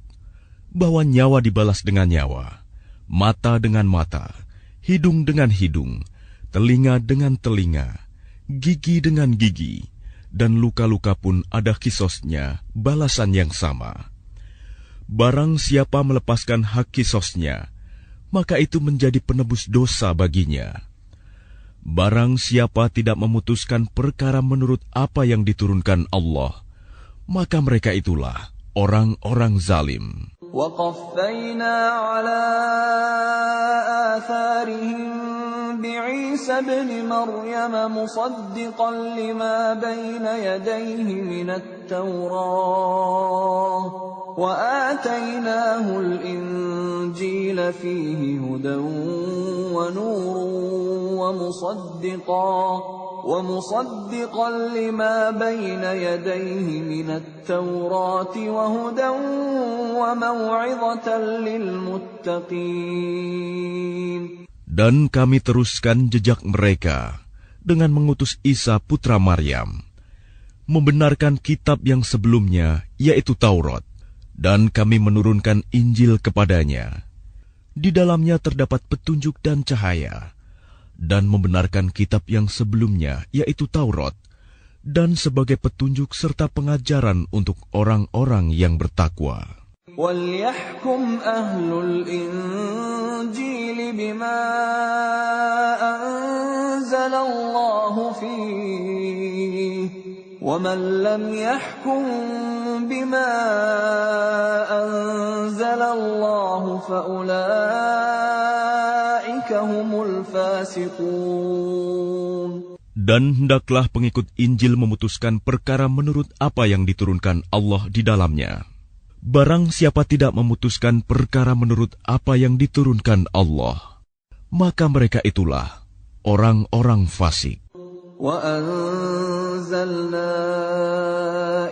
bahwa nyawa dibalas dengan nyawa, mata dengan mata, hidung dengan hidung, telinga dengan telinga, gigi dengan gigi, dan luka-luka pun ada kisosnya, balasan yang sama. Barang siapa melepaskan hak kisosnya, maka itu menjadi penebus dosa baginya. Barang siapa tidak memutuskan perkara menurut apa yang diturunkan Allah, maka mereka itulah orang-orang zalim. وَقَفَّيْنَا عَلَى آثَارِهِمْ بِعِيسَى ابْنِ مَرْيَمَ مُصَدِّقًا لِمَا بَيْنَ يَدَيْهِ مِنَ التَّوْرَاةِ وَآتَيْنَاهُ الْإِنْجِيلَ فِيهِ هُدًى وَنُورٌ وَمُصَدِّقًا لِمَا بَيْنَ يَدَيْهِ مِنَ التَّوْرَاةِ وَهُدًى وَمَوْعِظَةً لِلْمُتَّقِينَ. Dan kami teruskan jejak mereka dengan mengutus Isa putra Maryam, membenarkan kitab yang sebelumnya, yaitu Taurat, dan kami menurunkan Injil kepadanya. Di dalamnya terdapat petunjuk dan cahaya, dan membenarkan kitab yang sebelumnya, yaitu Taurat, dan sebagai petunjuk serta pengajaran untuk orang-orang yang bertakwa. وَلْيَحْكُمْ أَهْلُ الْإِنْجِيلِ بِمَا أَنزَلَ اللَّهُ فِيهِ وَمَنْ لَمْ يَحْكُمْ بِمَا أَنزَلَ اللَّهُ فَأُولَئِكَ هُمُ الْفَاسِقُونَ. Dan hendaklah pengikut Injil memutuskan perkara menurut apa yang diturunkan Allah di dalamnya. Barang siapa tidak memutuskan perkara menurut apa yang diturunkan Allah, maka mereka itulah orang-orang fasik. وَأَنزَلْنَا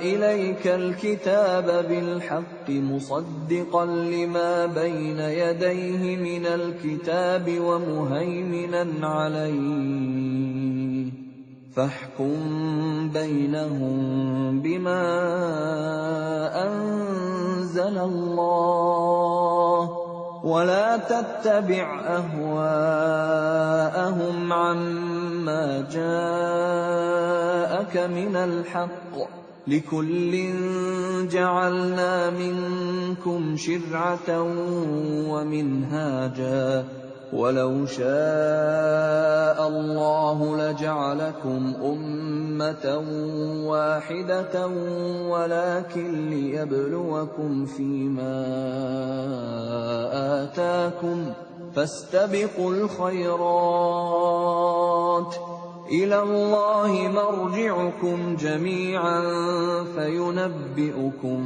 إِلَيْكَ الْكِتَابَ بِالْحَقِّ مُصَدِّقًا لِمَا بَيْنَ يَدَيْهِ مِنَ الْكِتَابِ وَمُهَيْمِنًا عَلَيْهِ فَاحْكُم بَيْنَهُم بِمَا أَنزَلَ اللَّهُ وَلَا تَتَّبِعْ أَهْوَاءَهُمْ عَمَّا جَاءَكَ مِنَ الْحَقِّ لِكُلٍّ جَعَلْنَا مِنكُمْ شِرْعَةً وَمِنْهَاجًا وَلَوْ شَاءَ اللَّهُ لَجَعَلَكُمْ أُمَّةً وَاحِدَةً وَلَكِنْ لِيَبْلُوَكُمْ فِيمَا آتَاكُمْ فَاسْتَبِقُوا الْخَيْرَاتِ إِلَى اللَّهِ مَرْجِعُكُمْ جَمِيعًا فَيُنَبِّئُكُم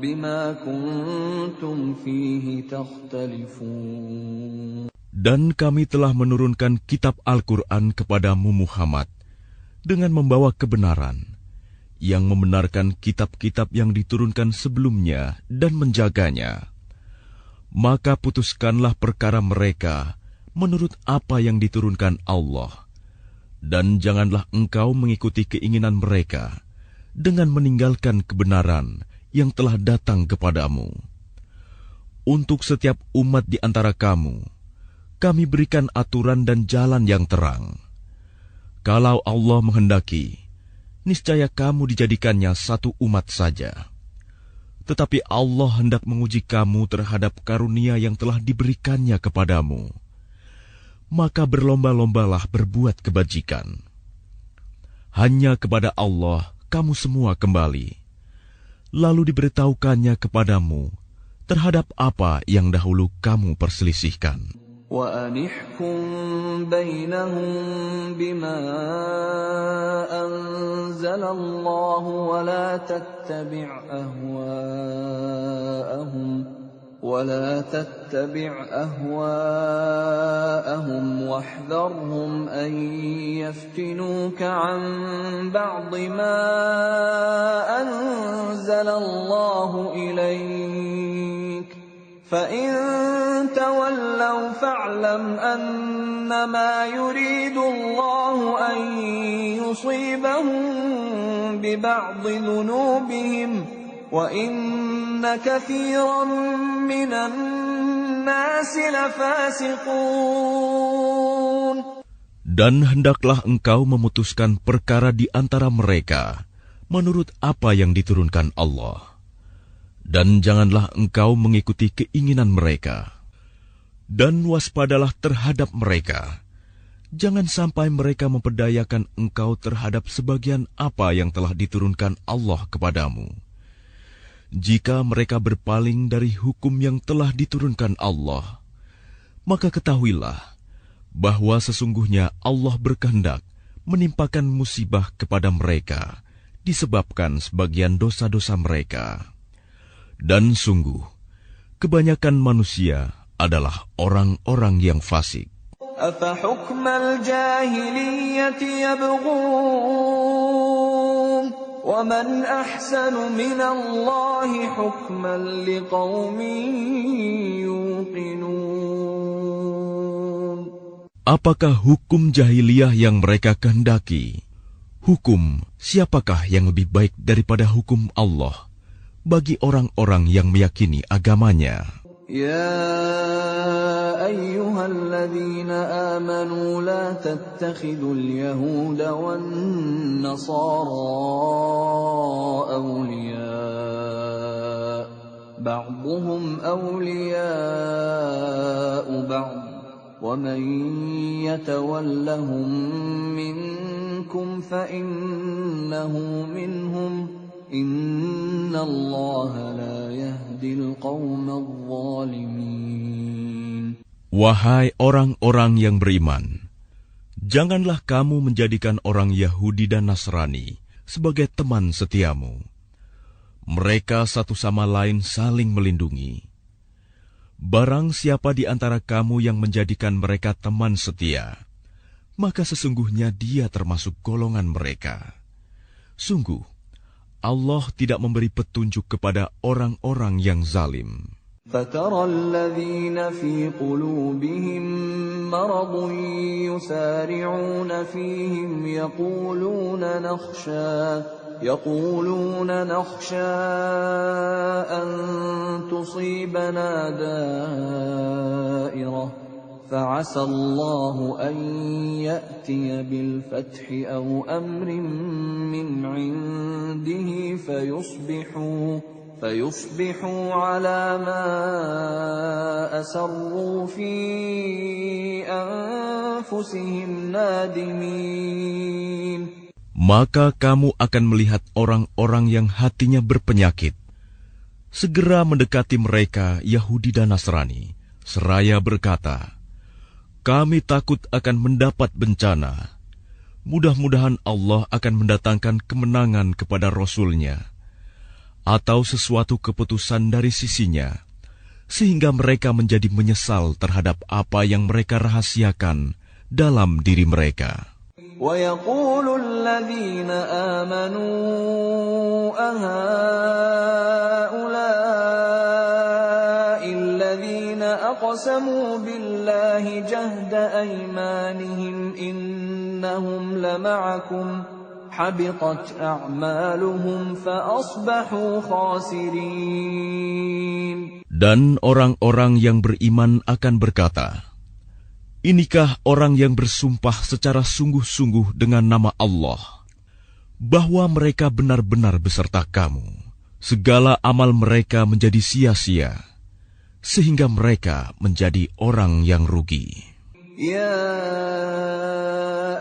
بِمَا كُنتُمْ فِيهِ تَخْتَلِفُونَ. Dan kami telah menurunkan kitab Al-Quran kepadamu Muhammad dengan membawa kebenaran, yang membenarkan kitab-kitab yang diturunkan sebelumnya dan menjaganya. Maka putuskanlah perkara mereka menurut apa yang diturunkan Allah, dan janganlah engkau mengikuti keinginan mereka dengan meninggalkan kebenaran yang telah datang kepadamu. Untuk setiap umat di antara kamu, kami berikan aturan dan jalan yang terang. Kalau Allah menghendaki, niscaya kamu dijadikannya satu umat saja. Tetapi Allah hendak menguji kamu terhadap karunia yang telah diberikannya kepadamu. Maka berlomba-lombalah berbuat kebajikan. Hanya kepada Allah kamu semua kembali. Lalu diberitahukannya kepadamu terhadap apa yang dahulu kamu perselisihkan. وَأَنِحْكُم بَيْنَهُم بِمَا أَنزَلَ اللَّهُ وَلَا تَتَّبِعْ أَهْوَاءَهُمْ وَاحْذَرْهُمْ أَن يَفْتِنُوكَ عَن بَعْضِ مَا أَنزَلَ اللَّهُ إِلَيْكَ فَإِن تَوَلَّوْا فَاعْلَمْ أَنَّمَا يُرِيدُ اللَّهُ أَن يُصِيبَهُم بِبَعْضِ ذُنُوبِهِمْ وَإِنَّ كَثِيرًا مِّنَ النَّاسِ لَفَاسِقُونَ. Dan hendaklah engkau memutuskan perkara di antara mereka menurut apa yang diturunkan Allah. Dan janganlah engkau mengikuti keinginan mereka. Dan waspadalah terhadap mereka. Jangan sampai mereka memperdayakan engkau terhadap sebagian apa yang telah diturunkan Allah kepadamu. Jika mereka berpaling dari hukum yang telah diturunkan Allah, maka ketahuilah bahwa sesungguhnya Allah berkehendak menimpakan musibah kepada mereka disebabkan sebagian dosa-dosa mereka. Dan sungguh, kebanyakan manusia adalah orang-orang yang fasik. أَفَحُكْمَ الْجَاهِلِيَّةِ يَبْغُونَ وَمَنْ أَحْسَنُ مِنَ اللَّهِ حُكْمًا لِقَوْمٍ يُوقِنُونَ. Apakah hukum jahiliyah yang mereka kehendaki? Hukum siapakah yang lebih baik daripada hukum Allah bagi orang-orang yang meyakini agamanya? Ya الذين آمنوا لا تتخذوا اليهود والنصارى أولياء بعضهم أولياء بعض ومن يتولهم منكم فإنه منهم إن الله لا يهدي القوم الظالمين. Wahai orang-orang yang beriman, janganlah kamu menjadikan orang Yahudi dan Nasrani sebagai teman setiamu. Mereka satu sama lain saling melindungi. Barang siapa di antara kamu yang menjadikan mereka teman setia, maka sesungguhnya dia termasuk golongan mereka. Sungguh, Allah tidak memberi petunjuk kepada orang-orang yang zalim. فَتَرَى الَّذِينَ فِي قُلُوبِهِم مَّرَضٌ يُسَارِعُونَ فِيهِمْ يَقُولُونَ نَخْشَىٰ أَن تُصِيبَنَا دَائِرَةٌ فَعَسَى اللَّهُ أَن يَأْتِيَ بِالْفَتْحِ أَوْ أَمْرٍ مِّنْ عِندِهِ فيصبحوا على ما أسروا في أنفسهم نادمين. Maka kamu akan melihat orang-orang yang hatinya berpenyakit segera mendekati mereka Yahudi dan Nasrani, seraya berkata, kami takut akan mendapat bencana. Mudah-mudahan Allah akan mendatangkan kemenangan kepada Rasul-Nya atau sesuatu keputusan dari sisinya, sehingga mereka menjadi menyesal terhadap apa yang mereka rahasiakan dalam diri mereka. وَيَقُولُ الَّذِينَ آمَنُوا أَهَؤُلَاءِ الَّذِينَ أَقْسَمُوا بِاللَّهِ جَهْدَ أَيْمَانِهِمْ إِنَّهُمْ لَمَعَكُمْ حَبِطَتْ أَعْمَالُهُمْ فَأَصْبَحُوا خَاسِرِينَ. Dan orang-orang yang beriman akan berkata, inikah orang yang bersumpah secara sungguh-sungguh dengan nama Allah, bahwa mereka benar-benar beserta kamu. Segala amal mereka menjadi sia-sia, sehingga mereka menjadi orang yang rugi. يا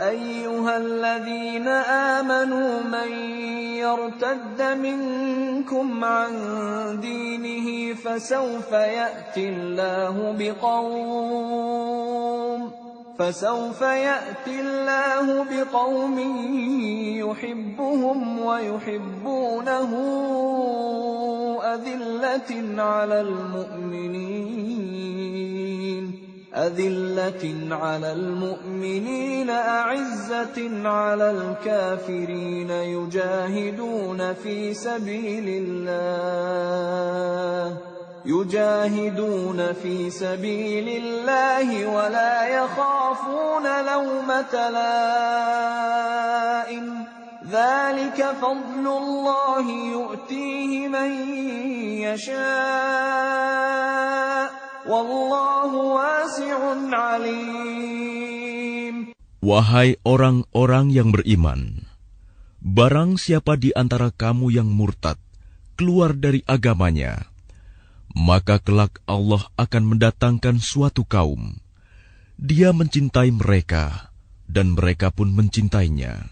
أيها الذين آمنوا من يرتد منكم عن دينه فسوف يأتي الله بقوم يحبهم ويحبونه أذلة على المؤمنين أعزة على الكافرين يجاهدون في سبيل الله ولا يخافون لومة لائم ذلك فضل الله يؤتيه من يشاء Wallahu wasi'un alim. Wahai orang-orang yang beriman, barang siapa di antara kamu yang murtad keluar dari agamanya, maka kelak Allah akan mendatangkan suatu kaum. Dia mencintai mereka dan mereka pun mencintainya,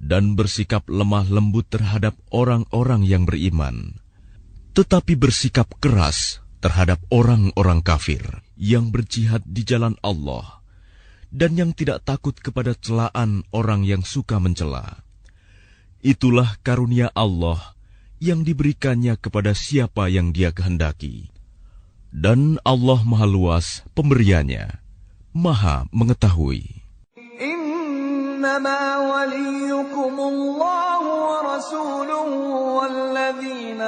dan bersikap lemah lembut terhadap orang-orang yang beriman, tetapi bersikap keras terhadap orang-orang kafir yang berjihad di jalan Allah dan yang tidak takut kepada celaan orang yang suka mencela. Itulah karunia Allah yang diberikannya kepada siapa yang Dia kehendaki. Dan Allah Maha Luas pemberiannya, Maha mengetahui. إنما وليكم الله ورسوله والذين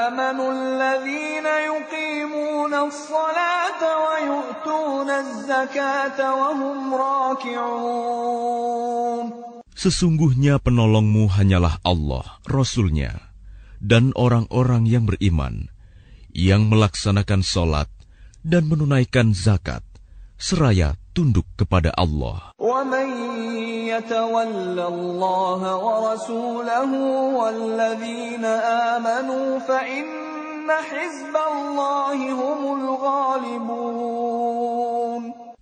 آمنوا الذين يقيمون الصلاة ويؤتون الزكاة وهم راكعون. Sesungguhnya penolongmu hanyalah Allah, Rasul-Nya, dan orang-orang yang beriman, yang melaksanakan solat dan menunaikan zakat, seraya tunduk kepada Allah. وَمَن يَتَوَلَّ اللَّهَ وَرَسُولَهُ وَالَّذِينَ آمَنُوا فَإِنَّ حِزْبَ اللَّهِ هُمُ الْغَالِبُونَ.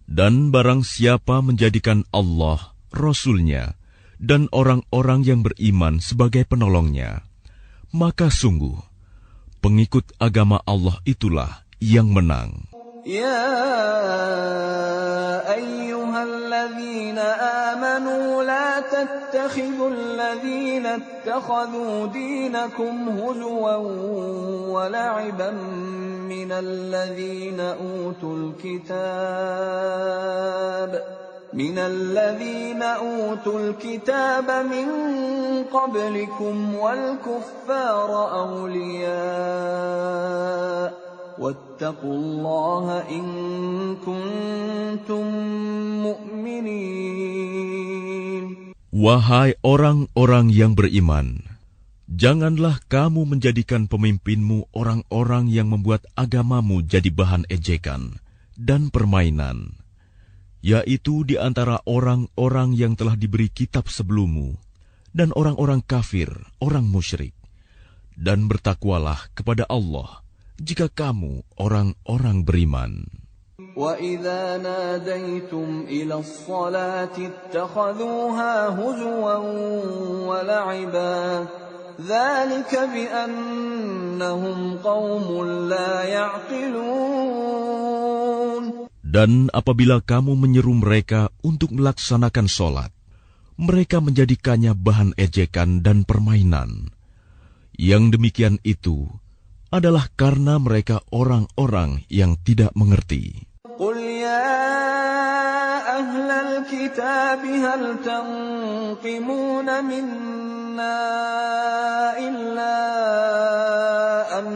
Dan barang siapa menjadikan Allah, Rasul-Nya, dan orang-orang yang beriman sebagai penolongnya, maka sungguh, pengikut agama Allah itulah yang menang. يَا أَيُّهَا الَّذِينَ آمَنُوا لَا تَتَّخِذُوا الَّذِينَ اتَّخَذُوا دِينَكُمْ هُزُوًا وَلَعِبًا مِّنَ الَّذِينَ أُوتُوا الْكِتَابَ مِن قَبْلِكُمْ وَالْكُفَّارَ أَوْلِيَاءَ وَاتَّقُوا اللَّهَ إِن كُنتُم مُّؤْمِنِينَ. Wahai orang-orang yang beriman, janganlah kamu menjadikan pemimpinmu orang-orang yang membuat agamamu jadi bahan ejekan dan permainan, yaitu di antara orang-orang yang telah diberi kitab sebelummu dan orang-orang kafir, orang musyrik. Dan bertakwalah kepada Allah jika kamu orang-orang beriman. وَإِذَا نَادَيْتُمْ إِلَى الصَّلَاةِ اتَّخَذُوهَا هُزُوًا وَلَعِبًا ذَلِكَ بِأَنَّهُمْ قَوْمٌ لَّا يَعْقِلُونَ. Dan apabila kamu menyeru mereka untuk melaksanakan sholat, mereka menjadikannya bahan ejekan dan permainan. Yang demikian itu adalah karena mereka orang-orang yang tidak mengerti. قُلْ يَا أَهْلَ الْكِتَابِ هَلْ تَنقِمُونَ مِنَّا إِلَّا أَنْ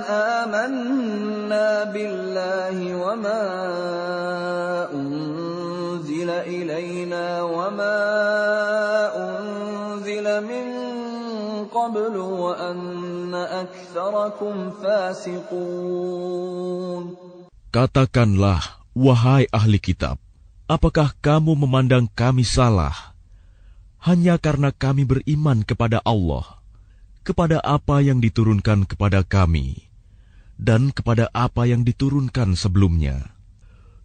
آمَنَّا بِاللَّهِ وَمَا أُنْزِلَ إِلَيْنَا وَمَا أُنْزِلَ مِنْ قَبْلُ وَأَنَّ أَكْثَرَكُمْ فَاسِقُونَ. Katakanlah, wahai ahli kitab, apakah kamu memandang kami salah hanya karena kami beriman kepada Allah, kepada apa yang diturunkan kepada kami, dan kepada apa yang diturunkan sebelumnya?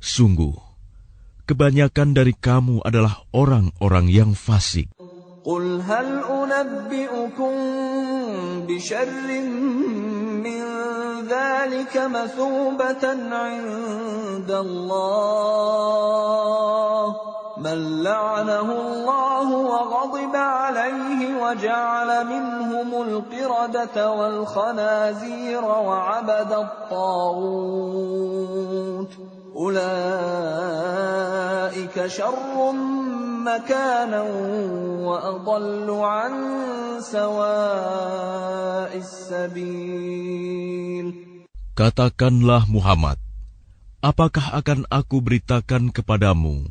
Sungguh, kebanyakan dari kamu adalah orang-orang yang fasik. قُلْ هَلْ أُنَبِّئُكُم بِشَرٍّ مِّن ذَلِكَ مَثُوبَةً عِندَ اللَّهِ مَن لَّعَنَهُ اللَّهُ وَغَضِبَ عَلَيْهِ وَجَعَلَ مِنْهُمُ الْقِرَدَةَ وَالْخَنَازِيرَ وَعَبَدَ الطَّاغُوتَ أُولَٰئِكَ شَرٌّ مَّكَانًا وَأَضَلُّ عَن سَوَاءِ السَّبِيلِ. Katakanlah Muhammad, apakah akan aku beritakan kepadamu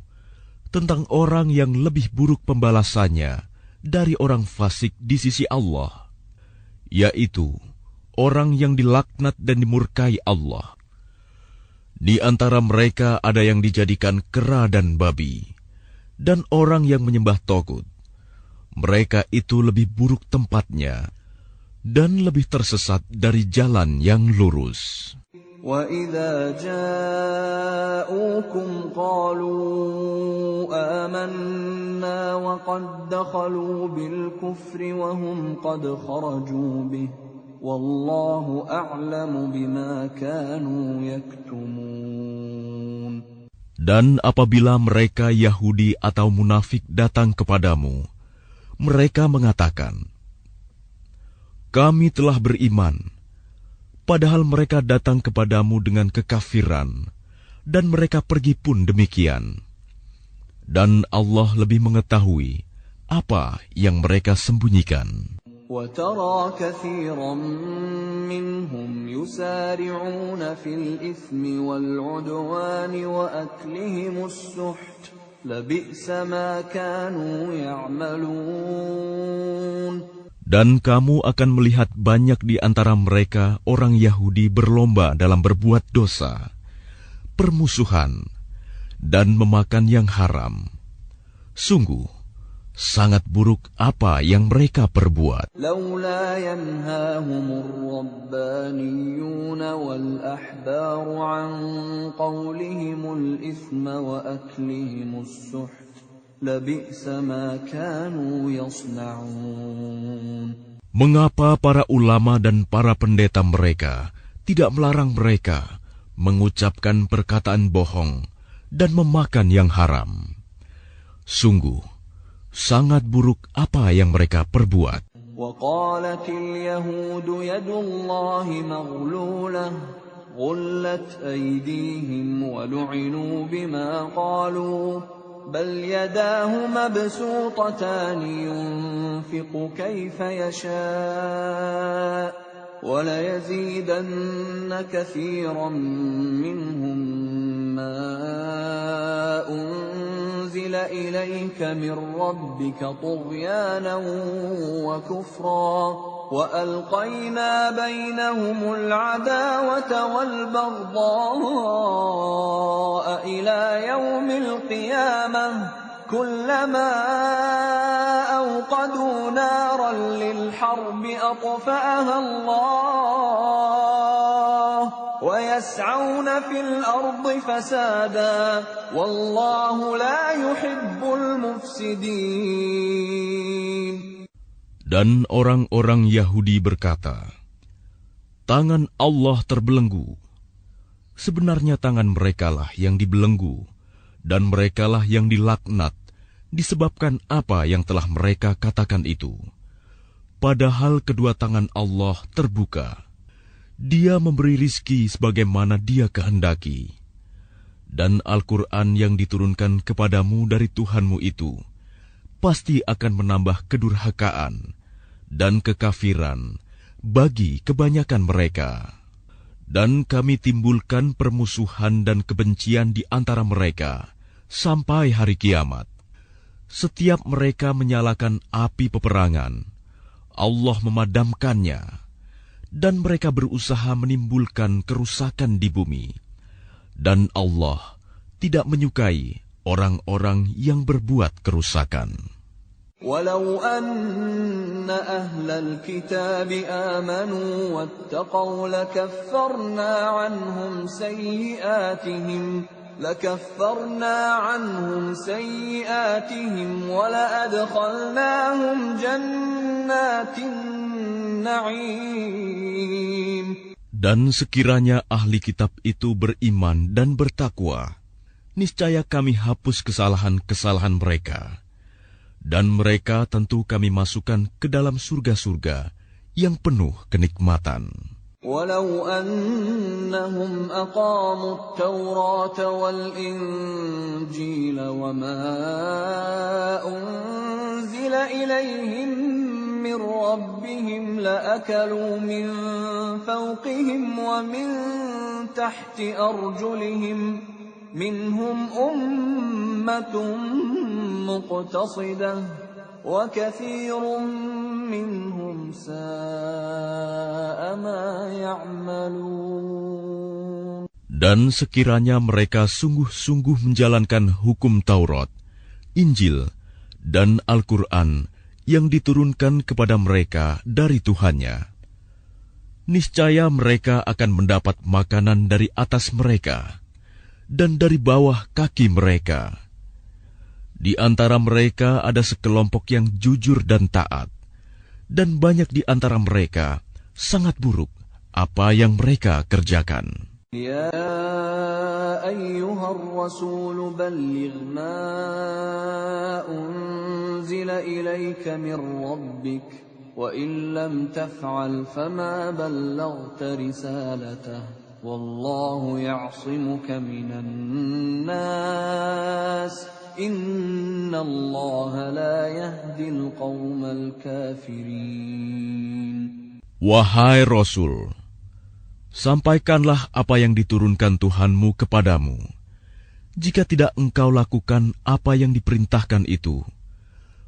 tentang orang yang lebih buruk pembalasannya dari orang fasik di sisi Allah, yaitu orang yang dilaknat dan dimurkai Allah. Di antara mereka ada yang dijadikan kera dan babi, dan orang yang menyembah togut. Mereka itu lebih buruk tempatnya dan lebih tersesat dari jalan yang lurus. وَإِذَا جَاءُوكُمْ قَالُوا آمَنَّا وَقَدْ دَخَلُوا بِالْكُفْرِ وَهُمْ قَدْ خَرَجُوا بِهِ وَاللَّهُ أَعْلَمُ بِمَا كَانُوا يَكْتُمُونَ. Dan apabila mereka Yahudi atau munafik datang kepadamu, mereka mengatakan, "Kami telah beriman," padahal mereka datang kepadamu dengan kekafiran, dan mereka pergi pun demikian. Dan Allah lebih mengetahui apa yang mereka sembunyikan. وَتَرَى كَثِيرًا مِّنْهُمْ يُسَارِعُونَ فِي الْإِثْمِ وَالْعُدْوَانِ وَأَكْلِهِمُ السُّحْتَ لَبِئْسَ مَا كَانُوا يَعْمَلُونَ. Dan kamu akan melihat banyak di antara mereka orang Yahudi berlomba dalam berbuat dosa, permusuhan, dan memakan yang haram. Sungguh, sangat buruk apa yang mereka perbuat. لولا ينهاهم الربانيون والأحبار عن قولهم الإثم وأكلهم السحت لبئس ما كانوا يصنعون. Mengapa para ulama dan para pendeta mereka tidak melarang mereka mengucapkan perkataan bohong dan memakan yang haram? Sungguh, sangat buruk apa yang mereka perbuat. وقالت اليهود يد الله مغلولة غلت أيديهم ولعنوا بما قالوا بل يداه مبسوطتان ينفق كيف يشاء وليزيدن كثيرا منهم ما أنزل إليك من ربك طغيانا وكفرا وألقينا بينهم العداوة والبغضاء إلى يوم القيامة كلما أوقدوا نارا للحرب أطفأها الله ويسعون في الأرض فسادا والله لا يحب المفسدين. Dan orang-orang Yahudi berkata, tangan Allah terbelenggu. Sebenarnya tangan merekalah yang dibelenggu, dan merekalah yang dilaknat, disebabkan apa yang telah mereka katakan itu. Padahal kedua tangan Allah terbuka. Dia memberi rizki sebagaimana Dia kehendaki. Dan Al-Quran yang diturunkan kepadamu dari Tuhanmu itu, pasti akan menambah kedurhakaan dan kekafiran bagi kebanyakan mereka. Dan kami timbulkan permusuhan dan kebencian di antara mereka sampai hari kiamat. Setiap mereka menyalakan api peperangan, Allah memadamkannya, dan mereka berusaha menimbulkan kerusakan di bumi. Dan Allah tidak menyukai orang-orang yang berbuat kerusakan. ولو أن أهل الكتاب آمنوا واتقوا لكفرنا عنهم سيئاتهم ولأدخلناهم جنات النعيم. Dan sekiranya ahli kitab itu beriman dan bertakwa, niscaya kami hapus kesalahan-kesalahan mereka. Dan mereka tentu kami masukkan ke dalam surga-surga yang penuh kenikmatan. Walau annahum aqamu at-Taurata wal-Injila wa ma unzila ilayhim min rabbihim la'akalu min fawqihim wa min tahti arjulihim minhum ummatun muqtasidah wa kathirun minhum sa'a ma ya'malun. Dan sekiranya mereka sungguh-sungguh menjalankan hukum Taurat, Injil, dan Al-Quran yang diturunkan kepada mereka dari Tuhannya, niscaya mereka akan mendapat makanan dari atas mereka dan dari bawah kaki mereka. Di antara mereka ada sekelompok yang jujur dan taat, dan banyak di antara mereka sangat buruk apa yang mereka kerjakan. Ya ayyuhar rasul balligh ma unzila ilayka min rabbik wa in lam taf'al fama ballaghta risalatah wallahu ya'simuka minan nas Inna Allah la yahdil qawmal kafirin. Wahai Rasul, sampaikanlah apa yang diturunkan Tuhanmu kepadamu. Jika tidak engkau lakukan apa yang diperintahkan itu,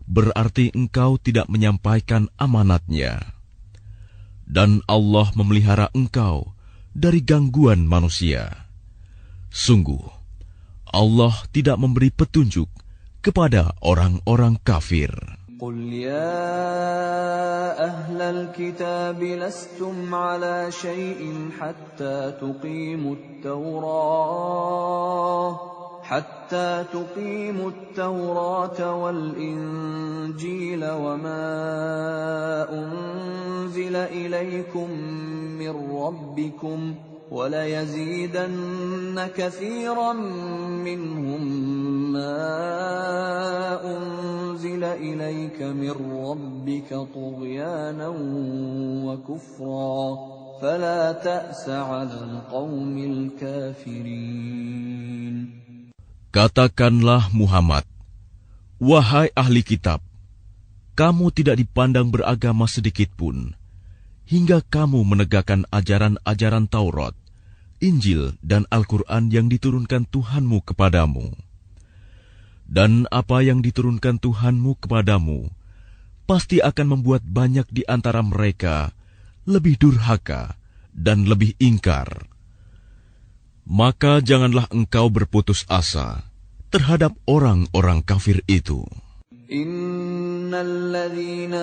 berarti engkau tidak menyampaikan amanatnya. Dan Allah memelihara engkau dari gangguan manusia. Sungguh, Allah tidak memberi petunjuk kepada orang-orang kafir. قل يا أهل الكتاب لستم على شيء حتى تقيموا التوراة والإنجيل وما أنزل إليكم من ربكم وَلَيَزِيدَنَّ كَثِيرًا مِّنْهُمْ مَا أُنزِلَ إِلَيْكَ مِنْ رَبِّكَ طُغْيَانًا وَكُفْرًا فَلَا تَأْسَ عَلَى الْقَوْمِ الْكَافِرِينَ. Katakanlah Muhammad, wahai ahli kitab, kamu tidak dipandang beragama sedikitpun, hingga kamu menegakkan ajaran-ajaran Taurat, Injil, dan Al-Quran yang diturunkan Tuhanmu kepadamu. Dan apa yang diturunkan Tuhanmu kepadamu, pasti akan membuat banyak di antara mereka lebih durhaka dan lebih ingkar. Maka janganlah engkau berputus asa terhadap orang-orang kafir itu. الذين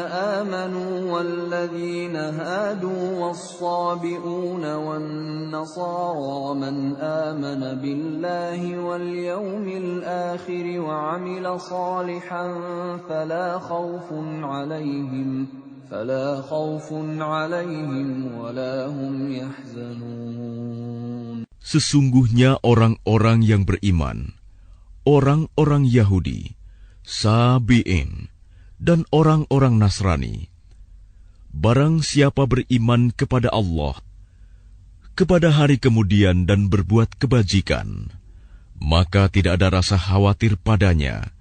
آمنوا والذين هادوا والصابئون والنصارى من آمن بالله واليوم الآخر وعمل صالحا فلا خوف عليهم ولا هم يحزنون. Sesungguhnya orang-orang yang beriman, orang-orang Yahudi, Sabi'in, dan orang-orang Nasrani, barang siapa beriman kepada Allah, kepada hari kemudian dan berbuat kebajikan, maka tidak ada rasa khawatir padanya,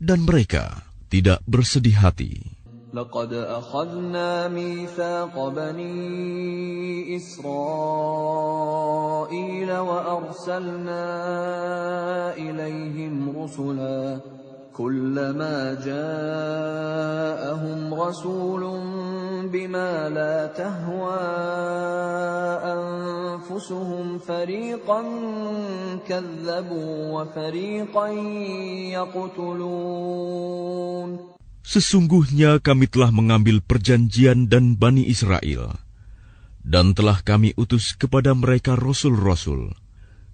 dan mereka tidak bersedih hati. لقد أخذنا ميثاق بني إسرائيل وأرسلنا إليهم رسلا كلما جاءهم رسول بما لا تهوى أنفسهم فريقا كذبوا وفريقا يقتلون. Sesungguhnya kami telah mengambil perjanjian dan Bani Israel, dan telah kami utus kepada mereka rasul-rasul.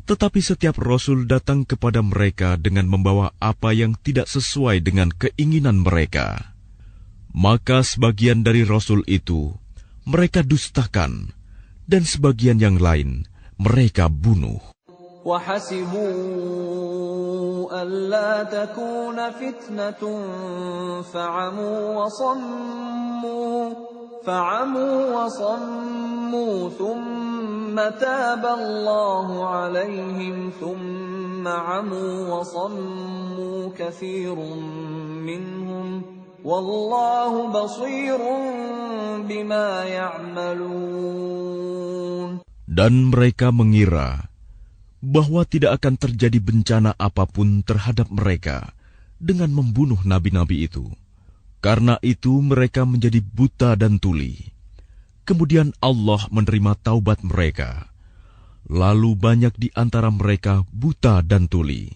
Tetapi setiap rasul datang kepada mereka dengan membawa apa yang tidak sesuai dengan keinginan mereka. Maka sebagian dari rasul itu mereka dustakan, dan sebagian yang lain mereka bunuh. وَحَسِبُوا أَلَّا تَكُونَ فِتْنَةٌ فَعَمُوا وَصَمُّوا ثُمَّ تَابَ اللَّهُ عَلَيْهِمْ ثُمَّ عَمُوا وَصَمُّوا كَثِيرٌ مِّنْهُمْ وَاللَّهُ بَصِيرٌ بِمَا يَعْمَلُونَ. Dan mereka mengira bahwa tidak akan terjadi bencana apapun terhadap mereka dengan membunuh nabi-nabi itu. Karena itu mereka menjadi buta dan tuli. Kemudian Allah menerima taubat mereka. Lalu banyak di antara mereka buta dan tuli.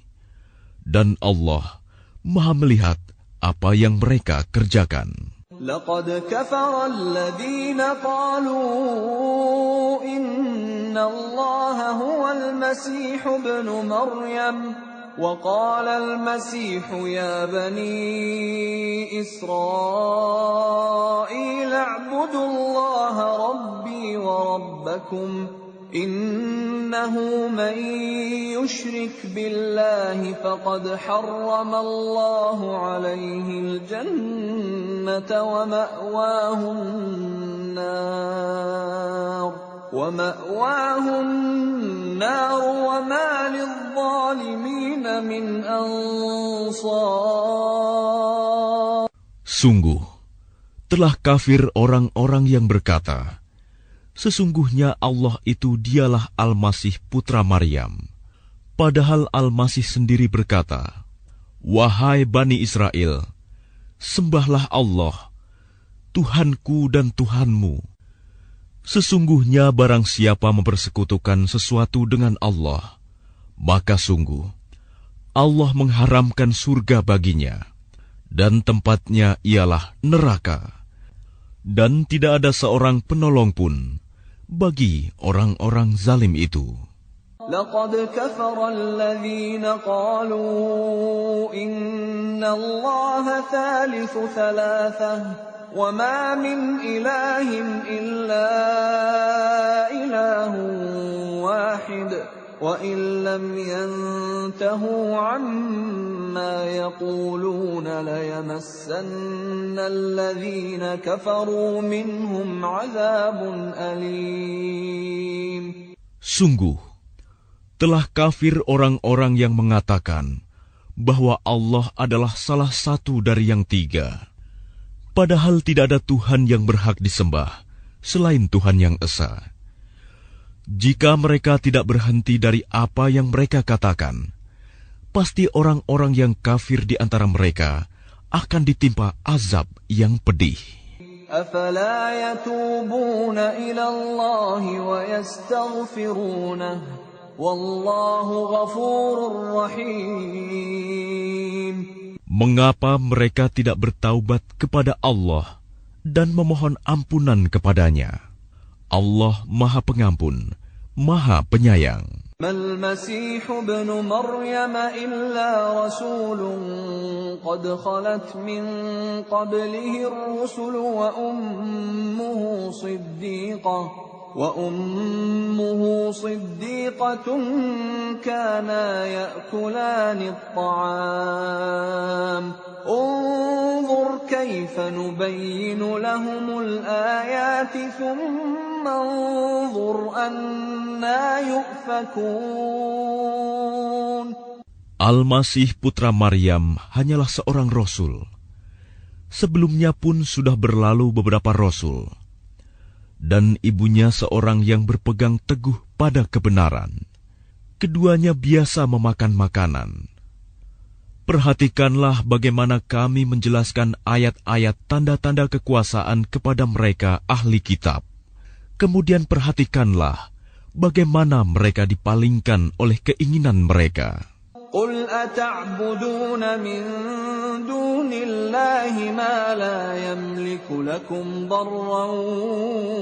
Dan Allah Maha melihat apa yang mereka kerjakan. لقد كفر الذين قالوا إن الله هو المسيح ابن مريم وقال المسيح يا بني إسرائيل اعبدوا الله ربي وربكم إنه من يشرك بالله فقد حرم الله عليه الجنة ومأواه النار وما للظالمين من أنصار. Sungguh, telah kafir orang-orang yang berkata, sesungguhnya Allah itu dialah Al-Masih putra Maryam. Padahal Al-Masih sendiri berkata, wahai Bani Israel, Sembahlah Allah, Tuhanku dan Tuhanmu. Sesungguhnya barang siapa mempersekutukan sesuatu dengan Allah, maka sungguh Allah mengharamkan surga baginya, dan tempatnya ialah neraka. Dan tidak ada seorang penolong pun bagi orang-orang zalim itu. لقد كفر الذين قالوا إن الله ثالث ثلاثة وما من إله إلا إله واحد وإن لم ينتهوا عما يقولون ليمسن الذين كفروا منهم عذاب أليم. Sungguh, telah kafir orang-orang yang mengatakan bahwa Allah adalah salah satu dari yang tiga, padahal tidak ada Tuhan yang berhak disembah selain Tuhan yang esa. Jika mereka tidak berhenti dari apa yang mereka katakan, pasti orang-orang yang kafir di antara mereka akan ditimpa azab yang pedih. أفلا يتوبون إلى الله ويستغفرونه والله غفور رحيم. Mengapa mereka tidak bertaubat kepada Allah dan memohon ampunan kepadanya? Allah Maha Pengampun, Maha Penyayang. ما المسيح ابن مريم إلا رسول قد خلت من قبله الرسل وأمه صديقة كانا يأكلان الطعام انظر كيف نبين لهم الآيات ثم انظر أنا يؤفكون. Al-Masih putra Maryam hanyalah seorang rasul. Sebelumnya pun sudah berlalu beberapa rasul, dan ibunya seorang yang berpegang teguh pada kebenaran. Keduanya biasa memakan makanan. Perhatikanlah bagaimana kami menjelaskan ayat-ayat tanda-tanda kekuasaan kepada mereka ahli kitab. Kemudian perhatikanlah bagaimana mereka dipalingkan oleh keinginan mereka. قل أتعبدون من دون الله ما لا يملك لكم ضرا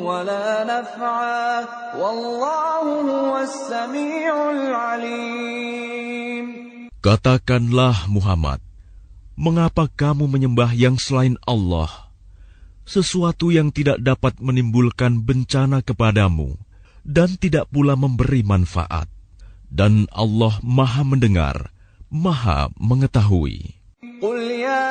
ولا نفعا والله هو السميع العليم. Katakanlah Muhammad, mengapa kamu menyembah yang selain Allah, sesuatu yang tidak dapat menimbulkan bencana kepadamu dan tidak pula memberi manfaat? Dan Allah Maha Mendengar, Maha Mengetahui. قل يا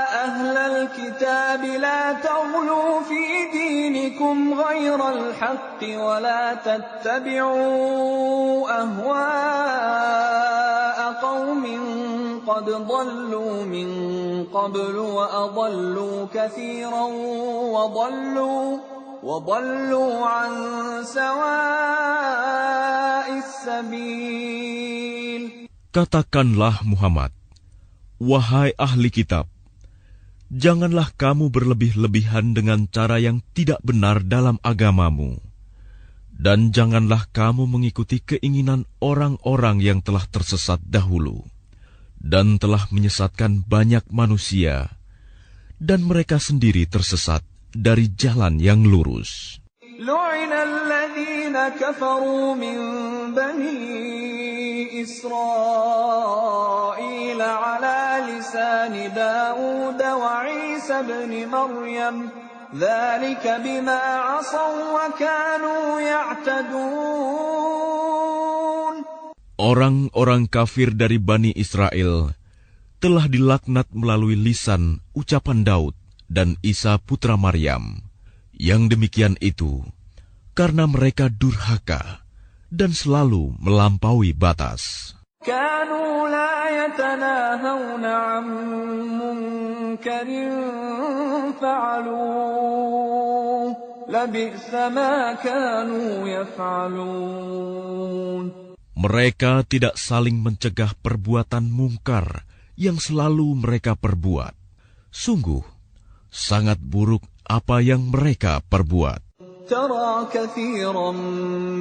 أهل الكتاب لا تغلوا في دينكم غير الحق ولا تتبعوا أهواء قوم قد ضلوا من قبل وأضلوا كثيرا وضلوا عن سواء السبيل. Katakanlah Muhammad, wahai ahli kitab, janganlah kamu berlebih-lebihan dengan cara yang tidak benar dalam agamamu, dan janganlah kamu mengikuti keinginan orang-orang yang telah tersesat dahulu, dan telah menyesatkan banyak manusia, dan mereka sendiri tersesat dari jalan yang lurus. لعن الذين كفروا من بني إسرائيل على لسان داود وعيسى بن مريم ذلك بما عصوا وكانوا يعتدون. Orang-orang kafir dari Bani Israel telah dilaknat melalui lisan ucapan Daud dan Isa putra Maryam. Yang demikian itu karena mereka durhaka dan selalu melampaui batas. كانوا لا يتناهون عن منكر فعلوه لبئس ما كانوا يفعلون. Mereka tidak saling mencegah perbuatan mungkar yang selalu mereka perbuat. Sungguh, sangat buruk apa yang mereka perbuat. ترى كثيرا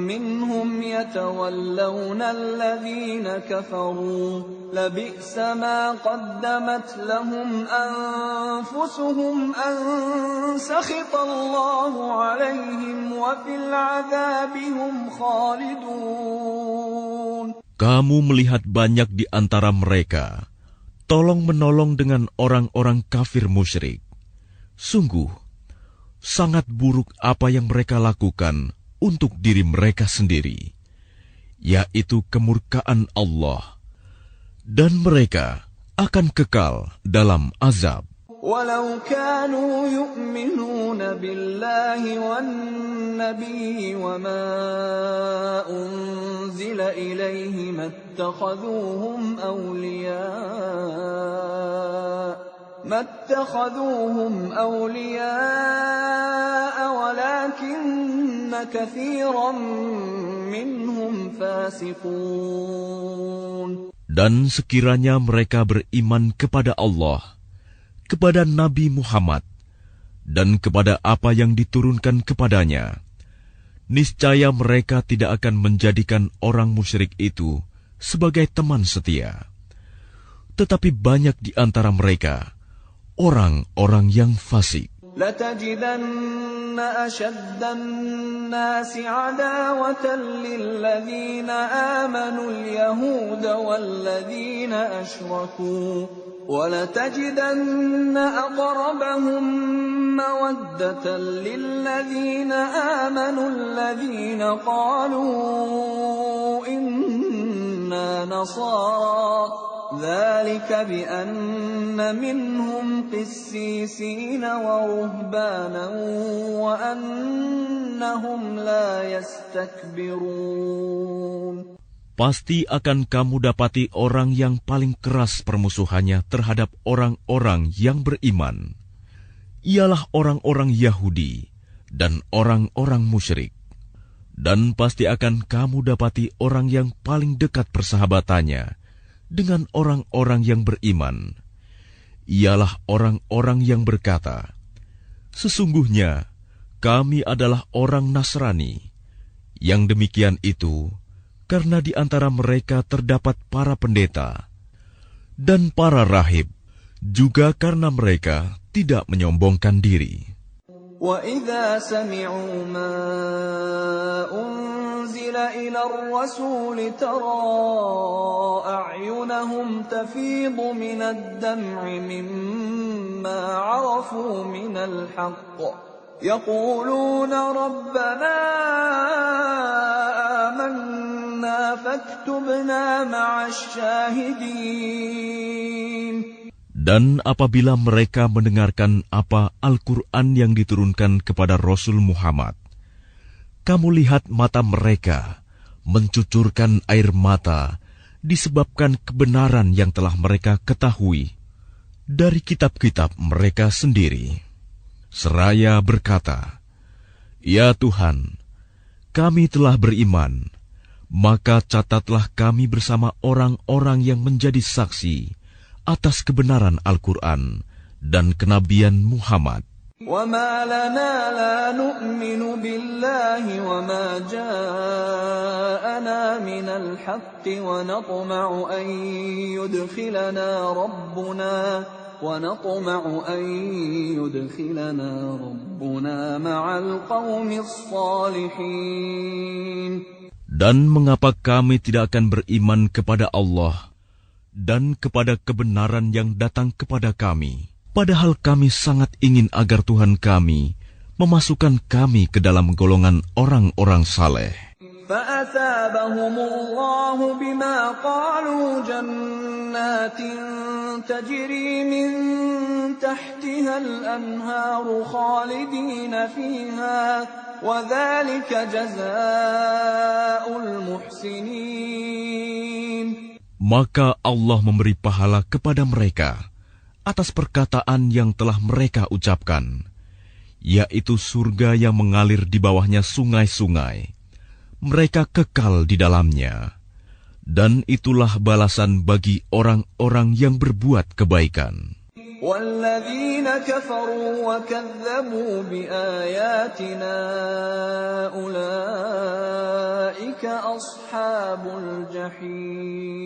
منهم يتولون الذين كفروا لبئس ما قدمت لهم أنفسهم أن سخط الله عليهم وفي العذاب هم خالدون. Kamu melihat banyak di antara mereka tolong-menolong dengan orang-orang kafir musyrik. Sungguh, sangat buruk apa yang mereka lakukan untuk diri mereka sendiri, yaitu kemurkaan Allah, dan mereka akan kekal dalam azab. ولو كانوا يؤمنون بالله والنبي وما أنزل إليه ما اتخذوهم أولياء ولكن كثيرا منهم فاسقون. Dan sekiranya mereka beriman kepada Allah, kepada Nabi Muhammad, dan kepada apa yang diturunkan kepadanya, niscaya mereka tidak akan menjadikan orang musyrik itu sebagai teman setia. Tetapi banyak di antara mereka orang-orang yang fasik. لتجدن أشد الناس عداوة للذين آمنوا اليهود والذين أشركوا ولتجدن أقربهم مودة للذين آمنوا الذين قالوا إنا نصارى ذلك بأن منهم قسيسين ورهبانا وأنهم لا يستكبرون. Pasti akan kamu dapati orang yang paling keras permusuhannya terhadap orang-orang yang beriman. Ialah orang-orang Yahudi dan orang-orang musyrik. Dan pasti akan kamu dapati orang yang paling dekat persahabatannya dengan orang-orang yang beriman, ialah orang-orang yang berkata, "Sesungguhnya kami adalah orang Nasrani." Yang demikian itu karena di antara mereka terdapat para pendeta dan para rahib, juga karena mereka tidak menyombongkan diri. وَإِذَا سَمِعُوا مَا أُنزِلَ إِلَى الرَّسُولِ تَرَى أَعْيُنَهُمْ تَفِيضُ مِنَ الدَّمْعِ مِمَّا عَرَفُوا مِنَ الْحَقِّ يَقُولُونَ رَبَّنَا آمَنَّا فَاكْتُبْنَا مَعَ الشَّاهِدِينَ. Dan apabila mereka mendengarkan apa Al-Quran yang diturunkan kepada Rasul Muhammad, kamu lihat mata mereka mencucurkan air mata disebabkan kebenaran yang telah mereka ketahui dari kitab-kitab mereka sendiri. Seraya berkata, "Ya Tuhan, kami telah beriman, maka catatlah kami bersama orang-orang yang menjadi saksi atas kebenaran Al-Quran dan kenabian Muhammad." وَمَا لَنَا لَا نُؤْمِنُ بِاللَّهِ وَمَا جَاءَنَا مِنَ الْحَقِّ وَنَطْمَعُ أَن يُدْخِلَنَا رَبُّنَا مَعَ الْقَوْمِ الصَّالِحِينَ. Dan mengapa kami tidak akan beriman kepada Allah dan kepada kebenaran yang datang kepada kami, padahal kami sangat ingin agar Tuhan kami memasukkan kami ke dalam golongan orang-orang saleh. فَأَثَابَهُمُ اللَّهُ بِمَا قَالُوا جَنَّاتٍ تَجْرِي مِن تَحْتِهَا الْأَنْهَارُ خَالِدِينَ فِيهَا وَذَلِكَ جَزَاءُ الْمُحْسِنِينَ. Maka Allah memberi pahala kepada mereka atas perkataan yang telah mereka ucapkan, yaitu surga yang mengalir di bawahnya sungai-sungai. Mereka kekal di dalamnya, dan itulah balasan bagi orang-orang yang berbuat kebaikan. والذين كفروا وكذبوا بآياتنا أولئك أصحاب الجحيم.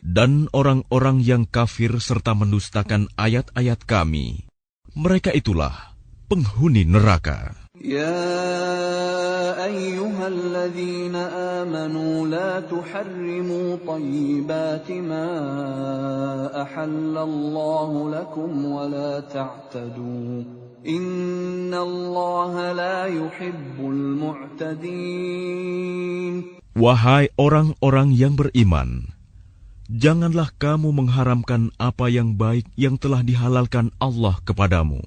Dan orang-orang yang kafir serta mendustakan ayat-ayat Kami, mereka itulah penghuni neraka. يا أيها الذين آمنوا لا تحرموا طيبات ما أحل الله لكم ولا تعتدوا إن الله لا يحب المعتدين. Wahai orang-orang yang beriman, janganlah kamu mengharamkan apa yang baik yang telah dihalalkan Allah kepadamu.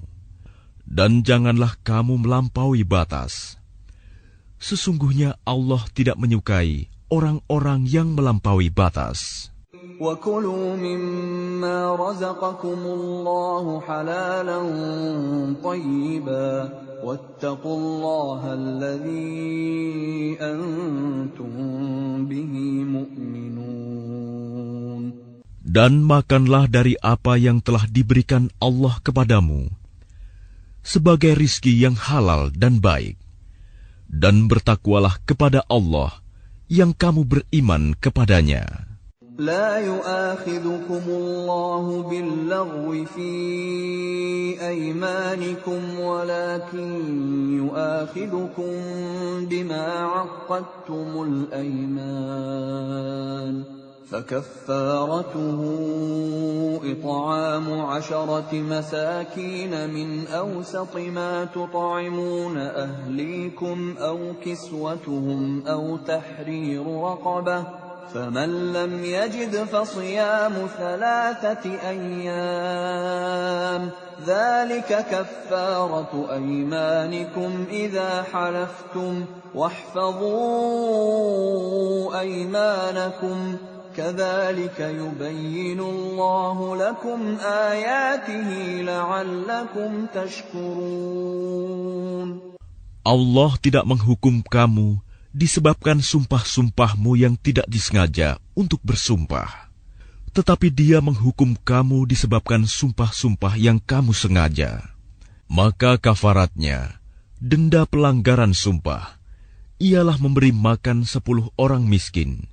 Dan janganlah kamu melampaui batas. Sesungguhnya Allah tidak menyukai orang-orang yang melampaui batas. وَكُلُوا مِمَّا رَزَقَكُمُ اللَّهُ حَلَالًا طَيِّبًا وَاتَّقُوا اللَّهَ الَّذِي أَنْتُمْ بِهِ مُؤْمِنُونَ. Dan makanlah dari apa yang telah diberikan Allah kepadamu sebagai rizki yang halal dan baik, dan bertakwalah kepada Allah yang kamu beriman kepadanya. لا يؤاخذكم الله باللغو في أيمانكم ولكن يؤاخذكم بما عقدتم الأيمان فكفارته إطعام 10 مساكين من أوسط ما تطعمون أهليكم أو كسوتهم أو تحرير رقبة فمن لم يجد فصيام 3 أيام ذلك كفارة أيمانكم إذا حلفتم واحفظوا أيمانكم كذلك يبين الله لكم آياته لعلكم تشكرون. Allah tidak menghukum kamu disebabkan sumpah-sumpahmu yang tidak disengaja untuk bersumpah, tetapi Dia menghukum kamu disebabkan sumpah-sumpah yang kamu sengaja. Maka kafaratnya, denda pelanggaran sumpah, ialah memberi makan 10 orang miskin,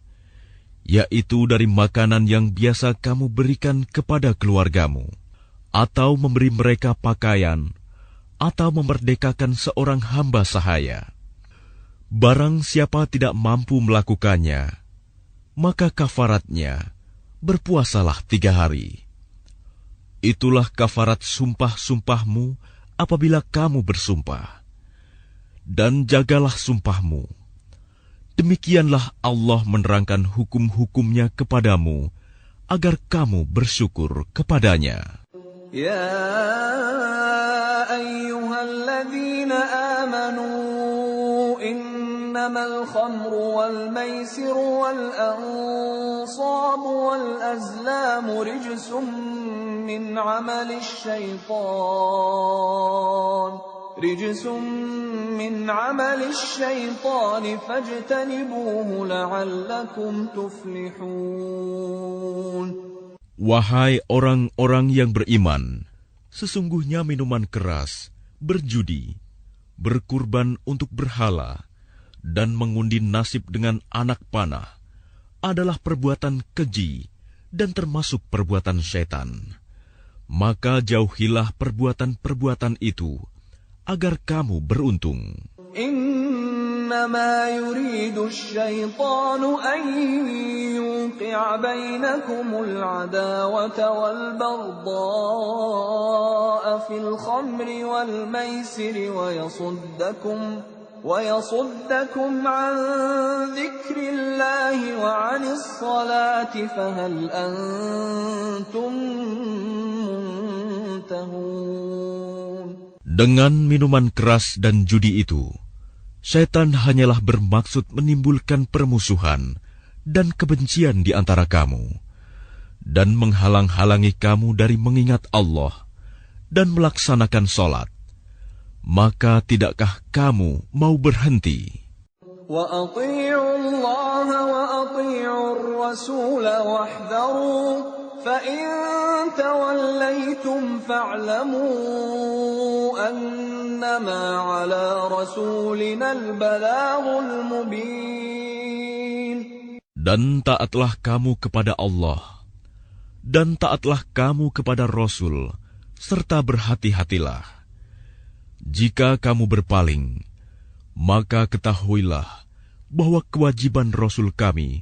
yaitu dari makanan yang biasa kamu berikan kepada keluargamu, atau memberi mereka pakaian, atau memerdekakan seorang hamba sahaya. Barang siapa tidak mampu melakukannya, maka kafaratnya berpuasalah 3 hari. Itulah kafarat sumpah-sumpahmu apabila kamu bersumpah. Dan jagalah sumpahmu. Demikianlah Allah menerangkan hukum-hukumnya kepadamu, agar kamu bersyukur kepadanya. Ya ayyuhalladzina amanu innamal khamru wal maisiru wal ansabu wal azlamu rijsum min amalis syaitan fajtanibuhu la'allakum tuflihun. Wahai orang-orang yang beriman, sesungguhnya minuman keras, berjudi, berkurban untuk berhala, dan mengundi nasib dengan anak panah adalah perbuatan keji dan termasuk perbuatan syaitan. Maka jauhilah perbuatan-perbuatan itu, agar kamu beruntung. Innama yuridu asy-syaitanu an yuqi'a bainakumul 'adawata wal baghdha'a fil khamri wal maisiri wa yasuddakum 'an dzikrillahi wa 'anis salati fahal antum muntahun. Dengan minuman keras dan judi itu, syaitan hanyalah bermaksud menimbulkan permusuhan dan kebencian di antara kamu, dan menghalang-halangi kamu dari mengingat Allah dan melaksanakan sholat. Maka tidakkah kamu mau berhenti? Wa ati'u Allah wa ati'u ar-rasul wahdharu فَإِن تَوَلَّيْتُمْ فَاعْلَمُوا أَنَّمَا عَلَى رَسُولِنَا الْبَلَاغُ الْمُبِينُ. Dan taatlah kamu kepada Allah, dan taatlah kamu kepada Rasul, serta berhati-hatilah. Jika kamu berpaling, maka ketahuilah bahwa kewajiban Rasul kami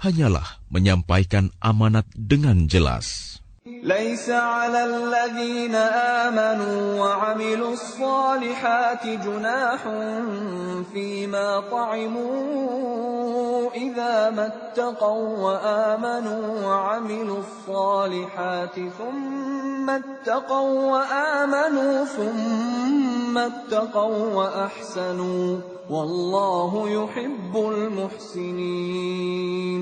hanyalah menyampaikan amanat dengan jelas. لَيْسَ عَلَى الَّذِينَ آمَنُوا وَعَمِلُوا الصَّالِحَاتِ جُنَاحٌ فِيمَا طَعِمُوا إِذَا مَا اتَّقَوا وَآمَنُوا وَعَمِلُوا الصَّالِحَاتِ ثُمَّ اتَّقَوا وَآمَنُوا ثُمَّ اتَّقَوا وَأَحْسَنُوا وَاللَّهُ يُحِبُّ الْمُحْسِنِينَ.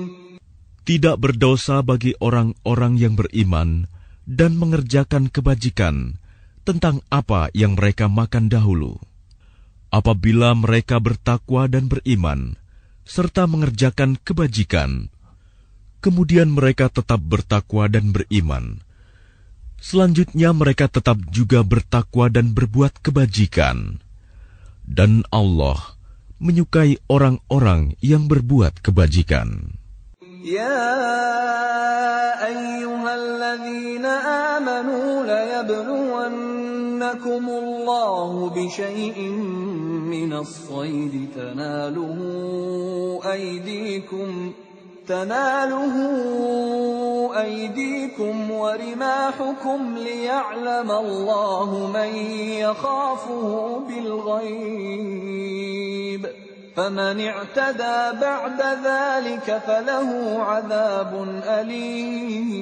Tidak berdosa bagi orang-orang yang beriman dan mengerjakan kebajikan tentang apa yang mereka makan dahulu. Apabila mereka bertakwa dan beriman, serta mengerjakan kebajikan, kemudian mereka tetap bertakwa dan beriman. Selanjutnya mereka tetap juga bertakwa dan berbuat kebajikan. Dan Allah menyukai orang-orang yang berbuat kebajikan. يا أيها الذين آمنوا ليبلونكم الله بشيء من الصيد تناله أيديكم ورماحكم ليعلم الله من يخافه بالغيب فمن اعتدى بعد ذلك فله عذاب أليم.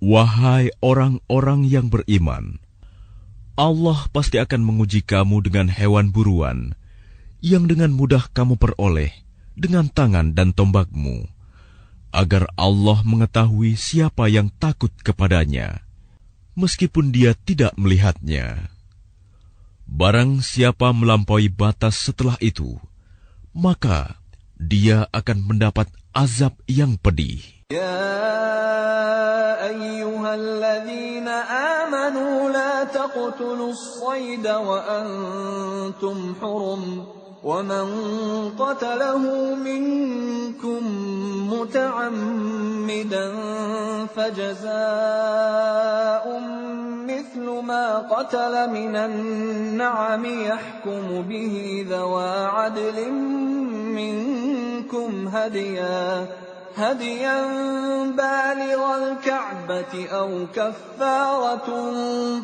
Wahai orang-orang yang beriman, Allah pasti akan menguji kamu dengan hewan buruan yang dengan mudah kamu peroleh dengan tangan dan tombakmu, agar Allah mengetahui siapa yang takut kepadanya, meskipun dia tidak melihatnya. Barang siapa melampaui batas setelah itu, maka dia akan mendapat azab yang pedih. يا أيها الذين آمنوا لا تقتلوا الصيد وأنتم حرم ومن قتله منكم متعمدا فجزاء مثل ما قتل من النعم يحكم به ذوى عدل منكم هديا بالغ الكعبة أو كفارة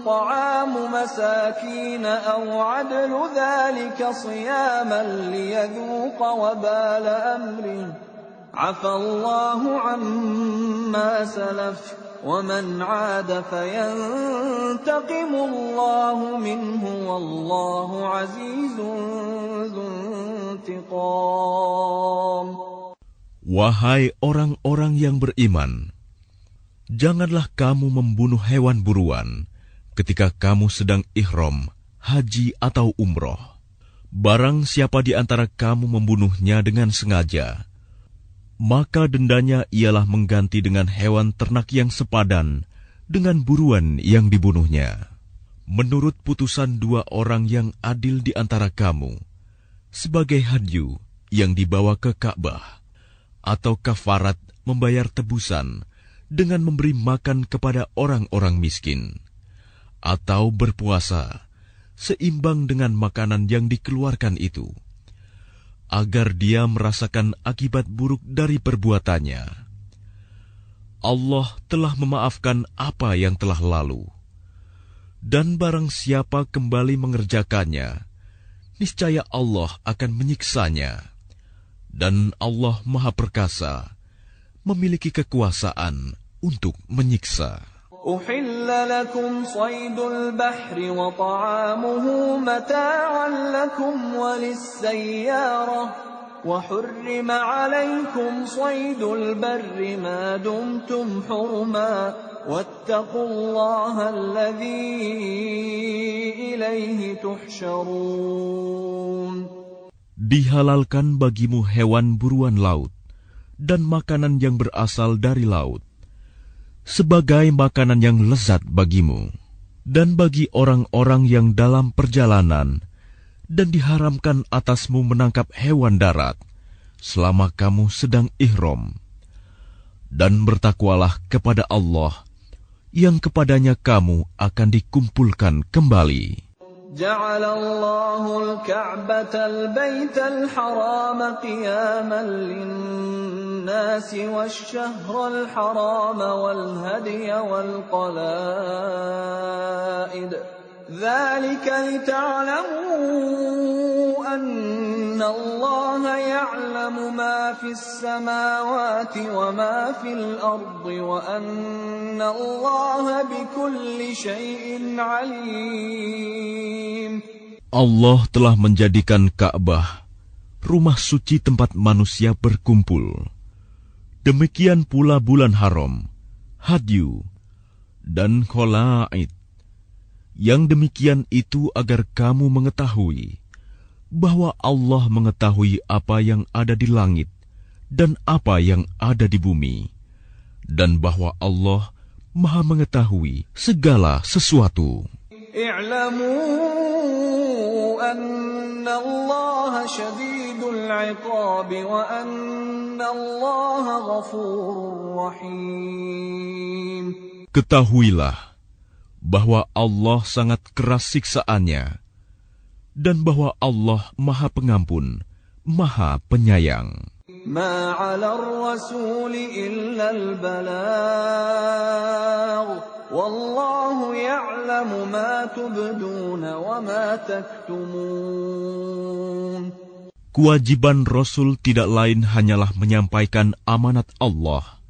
طعام مساكين أو عدل ذلك صياما ليذوق وبال أمره عفى الله عما سلف ومن عاد فينتقم الله منه والله عزيز ذو انتقام. Wahai orang-orang yang beriman, janganlah kamu membunuh hewan buruan ketika kamu sedang ihram, haji atau umroh. Barang siapa di antara kamu membunuhnya dengan sengaja, maka dendanya ialah mengganti dengan hewan ternak yang sepadan dengan buruan yang dibunuhnya. Menurut putusan dua orang yang adil di antara kamu, sebagai hadyu yang dibawa ke Ka'bah, atau kafarat membayar tebusan dengan memberi makan kepada orang-orang miskin, atau berpuasa seimbang dengan makanan yang dikeluarkan itu, agar dia merasakan akibat buruk dari perbuatannya. Allah telah memaafkan apa yang telah lalu, dan barang siapa kembali mengerjakannya, niscaya Allah akan menyiksanya. Dan Allah Maha Perkasa, memiliki kekuasaan untuk menyiksa. أحل لكم صيد البحر وطعامه متاعا لكم وللسيارة وحرم عليكم صيد البر ما دمتم حرما واتقوا الله الذي إليه تحشرون. Dihalalkan bagimu hewan buruan laut dan makanan yang berasal dari laut, sebagai makanan yang lezat bagimu, dan bagi orang-orang yang dalam perjalanan, dan diharamkan atasmu menangkap hewan darat selama kamu sedang ihram. Dan bertakwalah kepada Allah, yang kepadanya kamu akan dikumpulkan kembali. جعل الله الكعبة البيت الحرام قياما للناس والشهر الحرام والهدي والقلائد ذلك لتعلموا أن الله يعلم ما في السماوات وما في الأرض وأن الله بكل شيء عليم. Allah telah menjadikan Ka'bah rumah suci tempat manusia berkumpul. Demikian pula bulan haram, hadyu, dan kholaid. Yang demikian itu agar kamu mengetahui bahwa Allah mengetahui apa yang ada di langit dan apa yang ada di bumi, dan bahwa Allah Maha mengetahui segala sesuatu. i'lamu anna Allah syadidul 'iqab wa anna Allah ghafurur rahim. Ketahuilah bahwa Allah sangat keras siksaannya, dan bahwa Allah Maha Pengampun, Maha Penyayang. Ma 'ala ar-rasul illa al-balagh, wallahu ya'lamu ma tubduna wa ma taktumun. Kewajiban Rasul tidak lain hanyalah menyampaikan amanat Allah,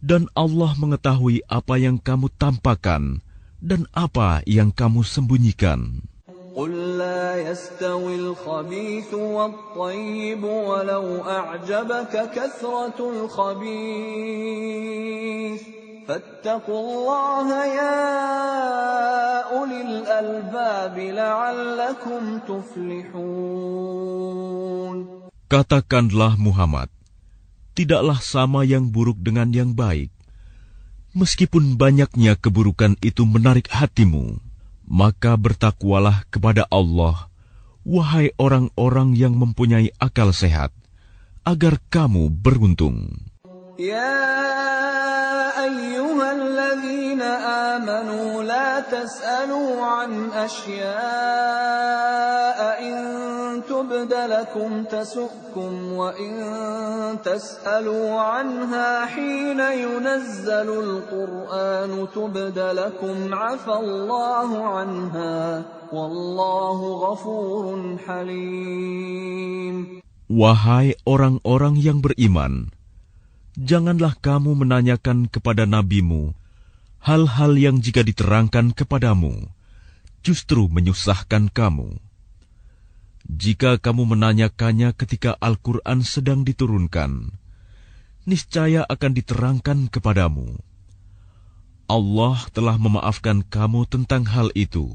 dan Allah mengetahui apa yang kamu tampakkan dan apa yang kamu sembunyikan. قل لا يستوي الخبيث والطيب ولو أعجبك كثرة الخبيث فاتقوا الله يا أولي الألباب لعلكم تفلحون. Katakanlah Muhammad, tidaklah sama yang buruk dengan yang baik. Meskipun banyaknya keburukan itu menarik hatimu, maka bertakwalah kepada Allah, wahai orang-orang yang mempunyai akal sehat, agar kamu beruntung. Ya ayyuhalladzina amanu la tas'alu an asya'a in tubda lakum tasu'kum wa in tas'alu anha hina yunazzalul Qur'anu tubda lakum 'afallahu anha wallahu ghafurun halim. Wahai orang-orang yang beriman, janganlah kamu menanyakan kepada nabimu hal-hal yang jika diterangkan kepadamu justru menyusahkan kamu. Jika kamu menanyakannya ketika Al-Quran sedang diturunkan, niscaya akan diterangkan kepadamu. Allah telah memaafkan kamu tentang hal itu,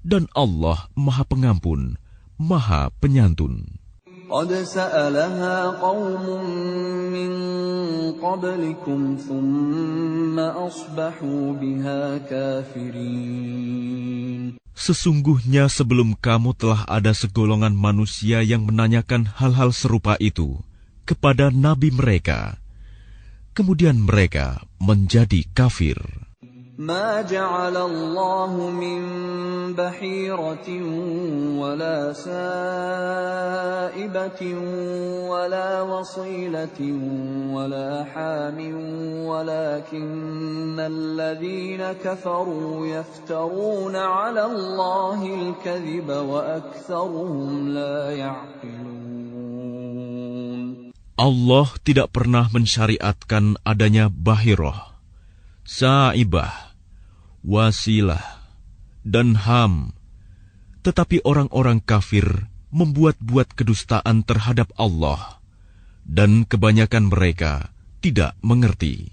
dan Allah Maha Pengampun, Maha Penyantun. قد سألها قوم من قبلكم ثم أصبحوا بها كافرين. Sesungguhnya sebelum kamu telah ada segolongan manusia yang menanyakan hal-hal serupa itu kepada nabi mereka, kemudian mereka menjadi kafir. ما جعل الله من بحيرة ولا سائبة ولا وصيلة ولا حام ولكن الذين كفروا يفترون على الله الكذب وأكثرهم لا يعقلون. Allah tidak pernah mensyariatkan adanya bahirah, sa'ibah, wasilah, dan ham. Tetapi orang-orang kafir membuat-buat kedustaan terhadap Allah, dan kebanyakan mereka tidak mengerti.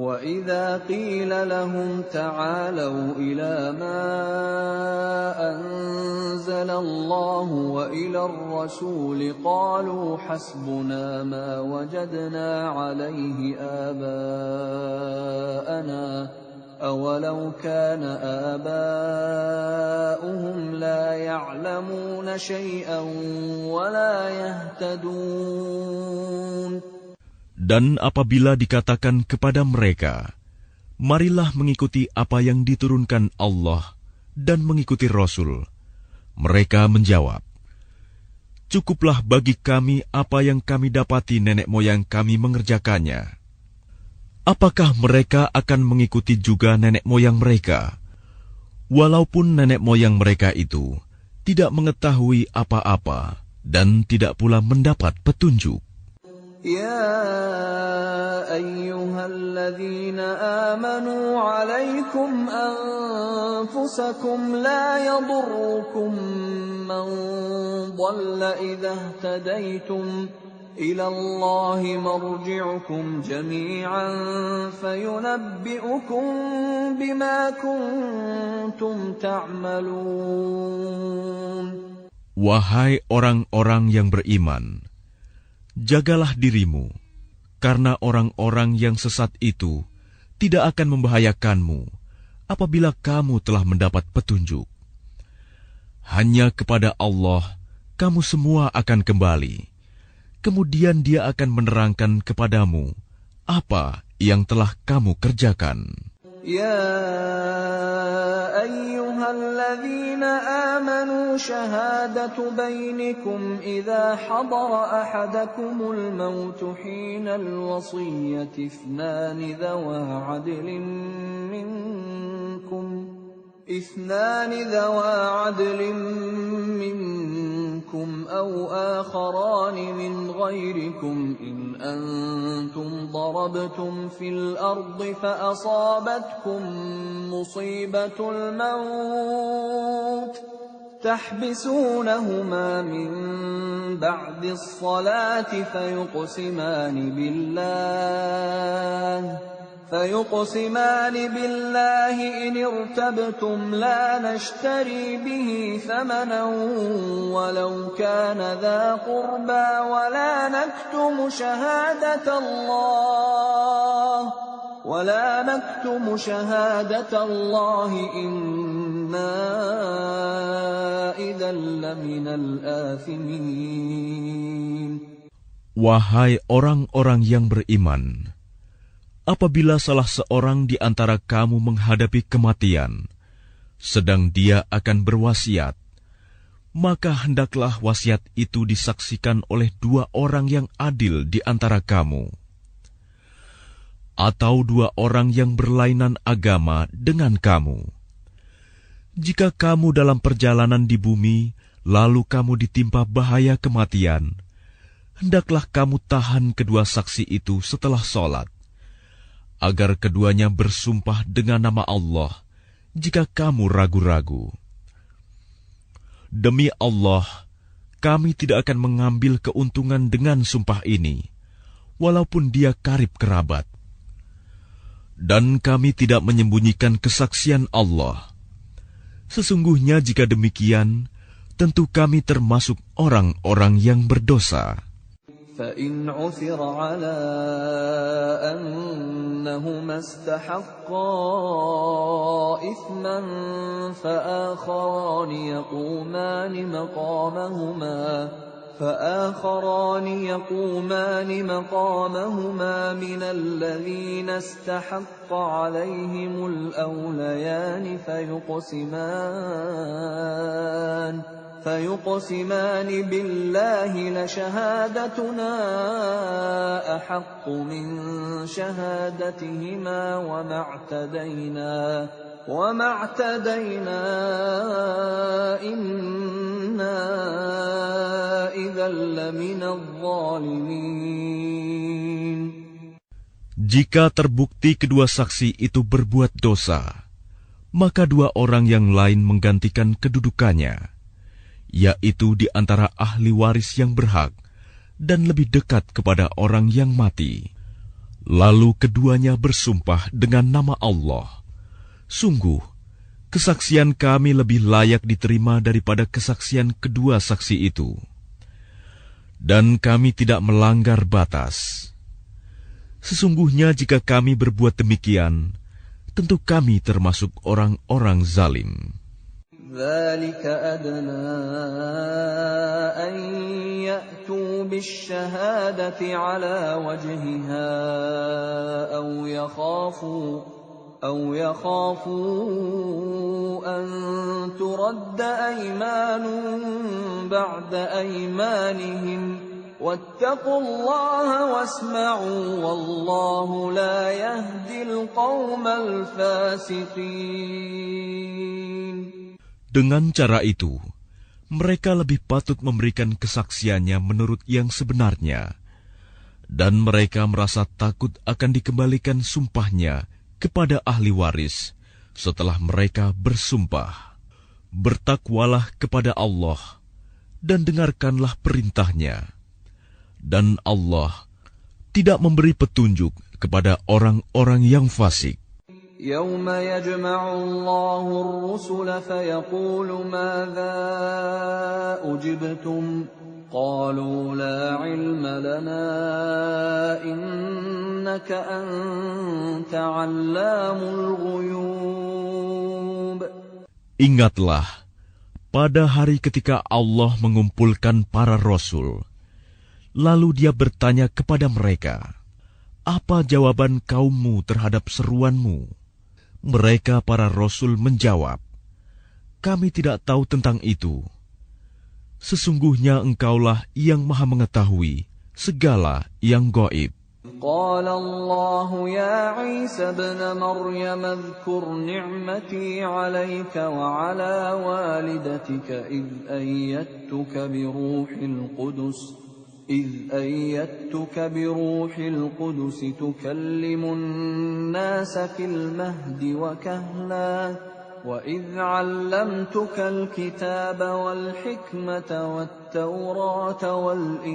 وَإِذَا قِيلَ لَهُمْ تَعَالَوْا إِلَى مَا أَنزَلَ اللَّهُ وَإِلَى الرَّسُولِ قَالُوا حَسْبُنَا مَا وَجَدْنَا عَلَيْهِ آبَاءَنَا أَوَلَوْ كَانَ آبَاؤُهُمْ لَا يَعْلَمُونَ شَيْئًا وَلَا يَهْتَدُونَ. Dan apabila dikatakan kepada mereka, marilah mengikuti apa yang diturunkan Allah dan mengikuti Rasul, mereka menjawab, cukuplah bagi kami apa yang kami dapati nenek moyang kami mengerjakannya. Apakah mereka akan mengikuti juga nenek moyang mereka, walaupun nenek moyang mereka itu tidak mengetahui apa-apa dan tidak pula mendapat petunjuk? يا أيها الذين آمنوا عليكم أنفسكم لا يضركم من ضل إذا اهتديتم إلى الله مرجعكم جميعا فينبئكم بما كنتم تعملون. Wahai orang-orang yang beriman, jagalah dirimu, karena orang-orang yang sesat itu tidak akan membahayakanmu apabila kamu telah mendapat petunjuk. Hanya kepada Allah kamu semua akan kembali. Kemudian Dia akan menerangkan kepadamu apa yang telah kamu kerjakan. يا أيها الذين آمنوا شهادة بينكم إذا حضر أحدكم الموت حين الوصية اثنان ذوى عدل منكم أو آخران من غيركم إن أنتم ضربتم في الأرض فأصابتكم مصيبة الموت تحبسونهما من بعد الصلاة فيقسمان بالله إن ارتبتم لا نشتري به ثمنا ولو كان ذا قربى ولا نكتم شهادة الله إنا إذا لمن الآثمين. Wahai orang-orang yang beriman, apabila salah seorang di antara kamu menghadapi kematian, sedang dia akan berwasiat, maka hendaklah wasiat itu disaksikan oleh dua orang yang adil di antara kamu, atau dua orang yang berlainan agama dengan kamu. Jika kamu dalam perjalanan di bumi, lalu kamu ditimpa bahaya kematian, hendaklah kamu tahan kedua saksi itu setelah sholat, agar keduanya bersumpah dengan nama Allah jika kamu ragu-ragu. Demi Allah, kami tidak akan mengambil keuntungan dengan sumpah ini, walaupun dia karib kerabat. Dan kami tidak menyembunyikan kesaksian Allah. Sesungguhnya jika demikian, tentu kami termasuk orang-orang yang berdosa. فَإِنْ عُثِرَ عَلَىٰ أَنَّهُمَا اسْتَحَقَّا إِثْمًا فآخران يقومان مقامهما من الذين استحق عليهم الأوليان فيقسمان بالله لشهادتنا أحق من شهادتهما وما اعتدينا إنا إذا لمن الظالمين. Jika terbukti kedua saksi itu berbuat dosa, maka dua orang yang lain menggantikan kedudukannya, yaitu di antara ahli waris yang berhak dan lebih dekat kepada orang yang mati. Lalu keduanya bersumpah dengan nama Allah, "Sungguh, kesaksian kami lebih layak diterima daripada kesaksian kedua saksi itu. Dan kami tidak melanggar batas. Sesungguhnya jika kami berbuat demikian, tentu kami termasuk orang-orang zalim." ذلك أدنى أن يأتوا بالشهادة على وجهها أو يخافوا أن ترد أيمان بعد أيمانهم واتقوا الله واسمعوا والله لا يهدي القوم الفاسقين. Dengan cara itu, mereka lebih patut memberikan kesaksiannya menurut yang sebenarnya, dan mereka merasa takut akan dikembalikan sumpahnya kepada ahli waris setelah mereka bersumpah. Bertakwalah kepada Allah dan dengarkanlah perintahnya, dan Allah tidak memberi petunjuk kepada orang-orang yang fasik. يوم يجمع الله الرسل فيقول ماذا أجبتم قالوا لا علم لنا إنك أنت علام الغيوب. Ingatlah, pada hari ketika Allah mengumpulkan para rasul, lalu Dia bertanya kepada mereka, "Apa jawaban kaummu terhadap seruanmu?" Mereka para rasul menjawab, "Kami tidak tahu tentang itu. Sesungguhnya Engkaulah yang Maha mengetahui segala yang gaib." قال الله يا عيسى ابن مريم اذكر نعمتي عليك وعلى والدتك إذ أيدتك بروح القدس تكلم الناس في المهد وكهلا وإذ علمتك الكتاب والحكمة والتوراة والإنجيل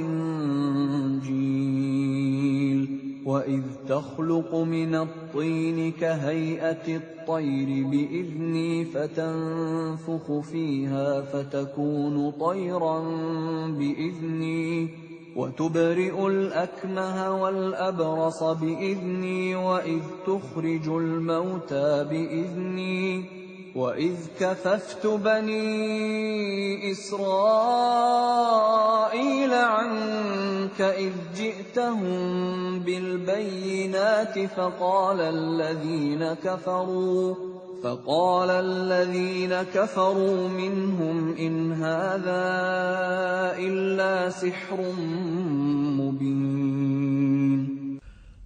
وإذ تخلق من الطين كهيئة الطير بإذني فتنفخ فيها فتكون طيرا بإذني وتبرئ الأكمه والأبرص بإذني وإذ تخرج الموتى بإذني وإذ كففت بني إسرائيل عنك إذ جئتهم بالبينات فقال الذين كفروا منهم إن هذا إلا سحر مبين.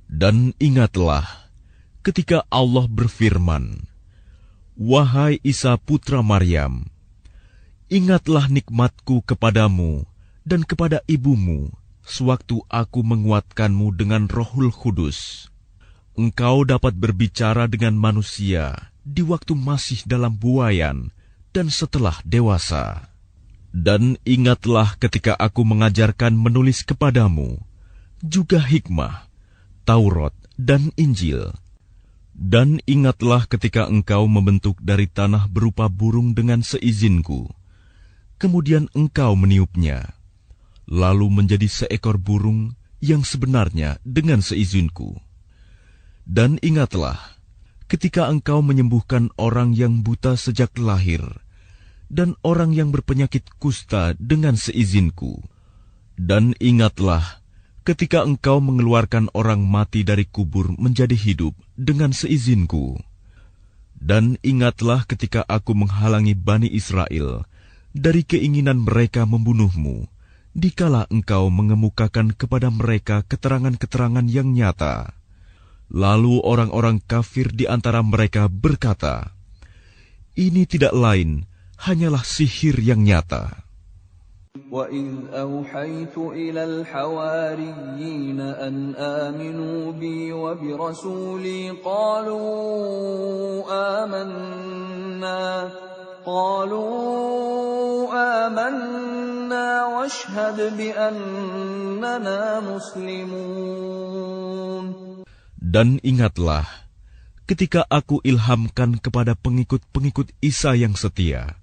Dan ingatlah ketika Allah berfirman, "Wahai Isa putra Maryam, ingatlah nikmatku kepadamu dan kepada ibumu sewaktu aku menguatkanmu dengan Rohul Kudus. Engkau dapat berbicara dengan manusia di waktu masih dalam buayan dan setelah dewasa. Dan ingatlah ketika aku mengajarkan menulis kepadamu, juga hikmah, Taurat dan Injil. Dan ingatlah ketika engkau membentuk dari tanah berupa burung dengan seizinku, kemudian engkau meniupnya, lalu menjadi seekor burung yang sebenarnya dengan seizinku. Dan ingatlah ketika engkau menyembuhkan orang yang buta sejak lahir, dan orang yang berpenyakit kusta dengan seizinku. Dan ingatlah ketika engkau mengeluarkan orang mati dari kubur menjadi hidup dengan seizinku. Dan ingatlah ketika aku menghalangi Bani Israel dari keinginan mereka membunuhmu, dikala engkau mengemukakan kepada mereka keterangan-keterangan yang nyata. Lalu orang-orang kafir di antara mereka berkata, "Ini tidak lain, hanyalah sihir yang nyata." وَإِذْ أَوْحَيْتُ إِلَى الْحَوَارِيِّينَ أَنْ آمِنُوا بِي وَبِرَسُولِي قَالُوا آمَنَّا وَاشْهَدْ بِأَنَّنَا مُسْلِمُونَ. Dan ingatlah ketika aku ilhamkan kepada pengikut-pengikut Isa yang setia,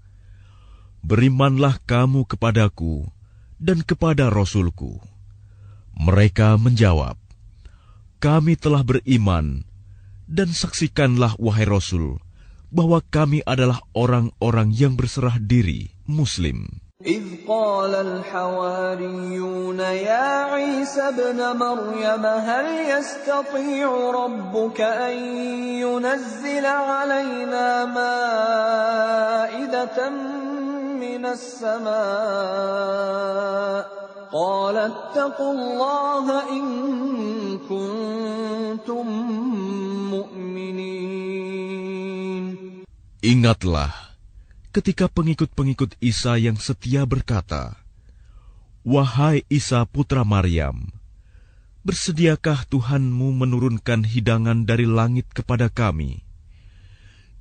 berimanlah kamu kepadaku dan kepada Rasulku. Mereka menjawab, kami telah beriman, dan saksikanlah wahai Rasul, bahwa kami adalah orang-orang yang berserah diri, Muslim. إذ قال الحواريون يا عيسى ابن مريم هل يستطيع ربك أن ينزل علينا مائدة من السماء قال اتقوا الله إن كنتم مؤمنين. Ingatlah ketika pengikut-pengikut Isa yang setia berkata, wahai Isa putra Maryam, bersediakah Tuhanmu menurunkan hidangan dari langit kepada kami?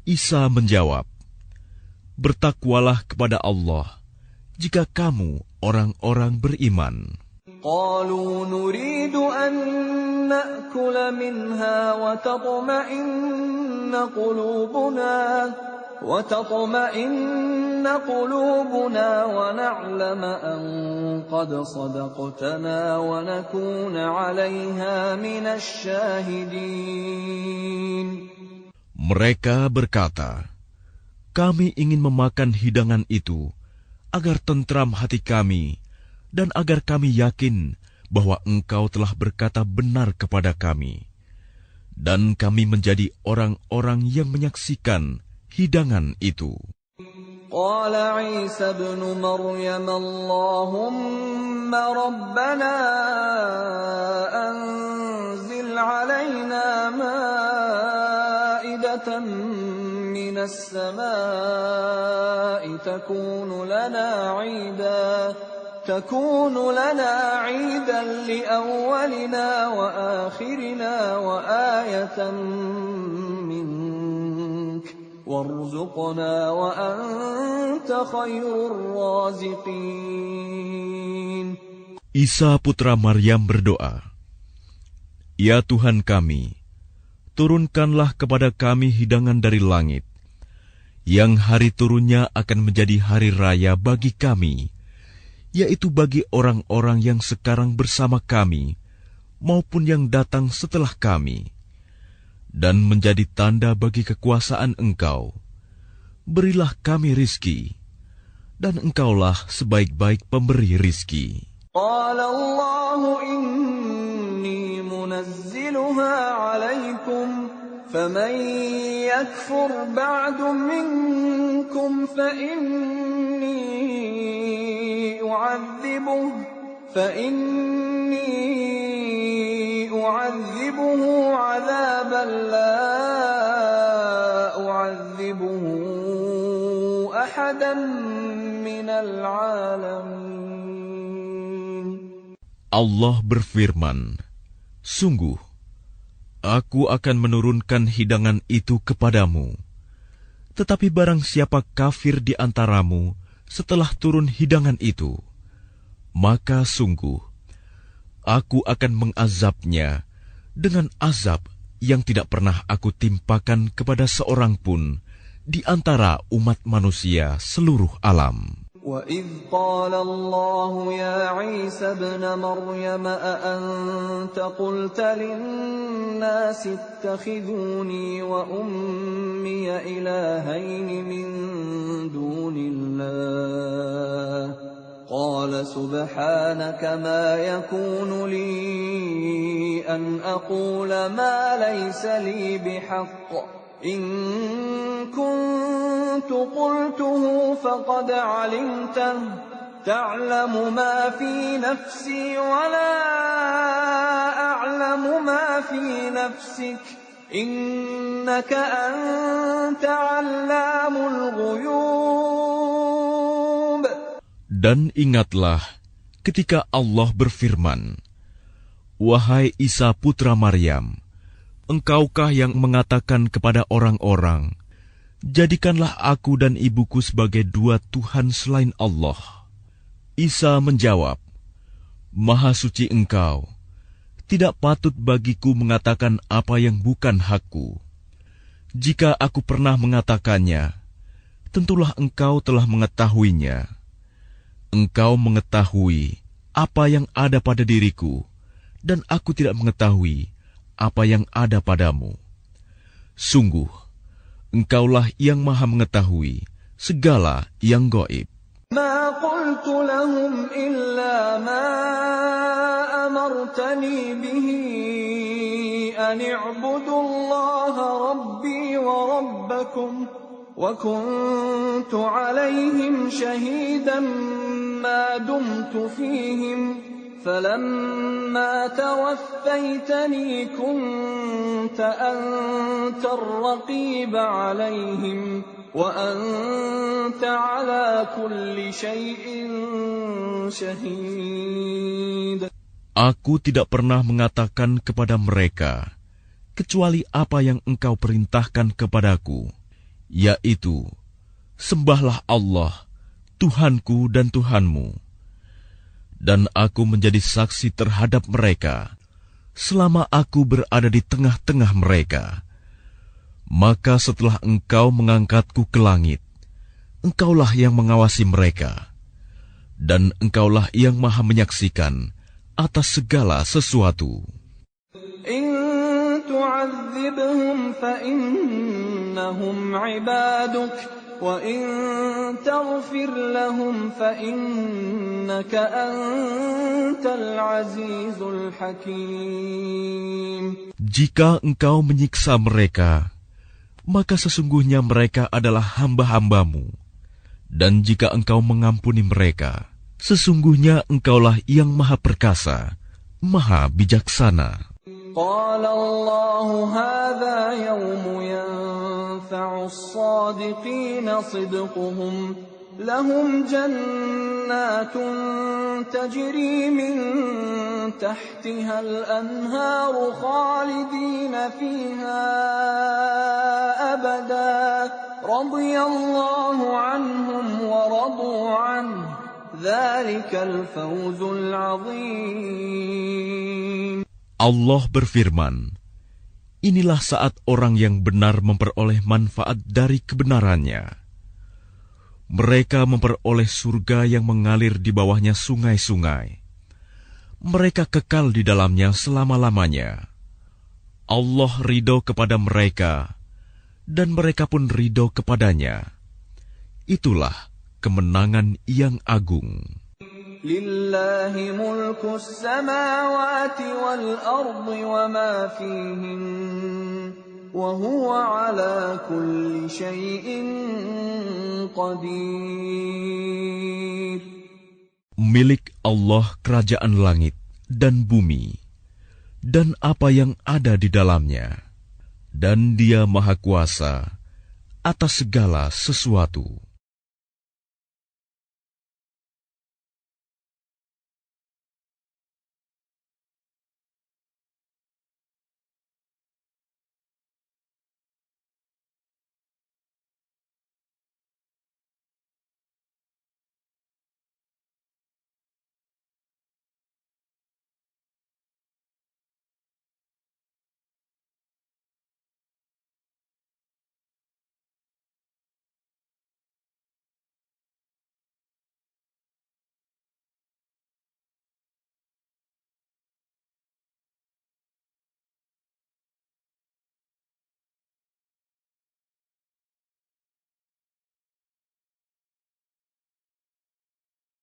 Isa menjawab, bertakwalah kepada Allah jika kamu orang-orang beriman. قالوا نريد أن نأكل منها وتطمئن قلوبنا ونعلم أن قد صدقتنا ونكون عليها من الشاهدين. Mereka berkata, kami ingin memakan hidangan itu agar tentram hati kami dan agar kami yakin bahwa Engkau telah berkata benar kepada kami, dan kami menjadi orang-orang yang menyaksikan hidangan itu. Qala Isa ibn Maryam Allahumma rabbana anzil alaina ma'idatan minas samaa'i تكون لنا عيدا لأولنا وآخرنا وآية منك وارزقنا وأنت خير الرازقين. Isa putra Maryam berdoa, ya Tuhan kami, turunkanlah kepada kami hidangan dari langit, yang hari turunnya akan menjadi hari raya bagi kami, yaitu bagi orang-orang yang sekarang bersama kami, maupun yang datang setelah kami, dan menjadi tanda bagi kekuasaan Engkau. Berilah kami rizki, dan Engkaulah sebaik-baik pemberi rizki. Qala Allahu inni munazziluha alaikum, faman yakfur ba'du minkum فإني أعذبه عذابا لا أعذبه أحدا من العالمين. Allah berfirman, sungguh, aku akan menurunkan hidangan itu kepadamu. Tetapi barang siapa kafir di antaramu setelah turun hidangan itu, maka sungguh, aku akan mengazabnya dengan azab yang tidak pernah aku timpakan kepada seorang pun di antara umat manusia seluruh alam. وَإِذْ قَالَ اللَّهُ يَا عِيسَى ابْنَ مَرْيَمَ أَأَنْتَ قُلْتَ لِلنَّاسِ اتَّخِذُونِي وَأُمِّيَ إِلَٰهَيْنِ مِن دُونِ اللَّهِ قَالَ سُبْحَانَكَ مَا يَكُونُ لِي أَنْ أَقُولَ مَا لَيْسَ لِي بِحَقٍّ إِن كُنتُ قُلْتُهُ فَقَدْ عَلِمْتَهُ تَعْلَمُ مَا فِي نَفْسِي وَلَا أَعْلَمُ مَا فِي نَفْسِكَ إِنَّكَ أَنْتَ عَلَّامُ الْغُيُوبِ. Dan ingatlah ketika Allah berfirman, wahai Isa putra Maryam, engkaukah yang mengatakan kepada orang-orang, jadikanlah aku dan ibuku sebagai dua Tuhan selain Allah? Isa menjawab, Maha suci Engkau, tidak patut bagiku mengatakan apa yang bukan hakku. Jika aku pernah mengatakannya, tentulah engkau telah mengetahuinya. Engkau mengetahui apa yang ada pada diriku, dan aku tidak mengetahui apa yang ada padamu. Sungguh, engkaulah yang maha mengetahui segala yang gaib. ما قلت لهم إلا ما أمرتني به أن اعبدوا الله ربي وربكم وكنت عليهم شهيدا ما دمت فيهم فلما توفيتني كنت أنت الرقيب عليهم وأنت على كل شيء شهيد. Aku tidak pernah mengatakan kepada mereka kecuali apa yang engkau perintahkan kepadaku, yaitu, sembahlah Allah, Tuhanku dan Tuhanmu. Dan aku menjadi saksi terhadap mereka selama aku berada di tengah-tengah mereka. Maka setelah engkau mengangkatku ke langit, engkaulah yang mengawasi mereka, dan engkaulah yang maha menyaksikan atas segala sesuatu. إن تعذبهم فإنهم عبادك وإن تغفر لهم فإنك أنت العزيز الحكيم. Jika engkau menyiksa mereka, maka sesungguhnya mereka adalah hamba-hambamu. Dan jika engkau mengampuni mereka, sesungguhnya engkaulah yang maha perkasa, maha bijaksana. قال الله هذا يوم ينفع الصادقين صدقهم لهم جنات تجري من تحتها الأنهار خالدين فيها أبدا رضي الله عنهم ورضوا عنه ذلك الفوز العظيم. Allah berfirman, inilah saat orang yang benar memperoleh manfaat dari kebenarannya. Mereka memperoleh surga yang mengalir di bawahnya sungai-sungai. Mereka kekal di dalamnya selama-lamanya. Allah ridho kepada mereka, dan mereka pun ridho kepadanya. Itulah kemenangan yang agung. لله ملك السماوات والأرض وما فيهن وهو على كل شيء قدير. Milik Allah kerajaan langit dan bumi, dan apa yang ada di dalamnya, dan Dia Maha Kuasa atas segala sesuatu.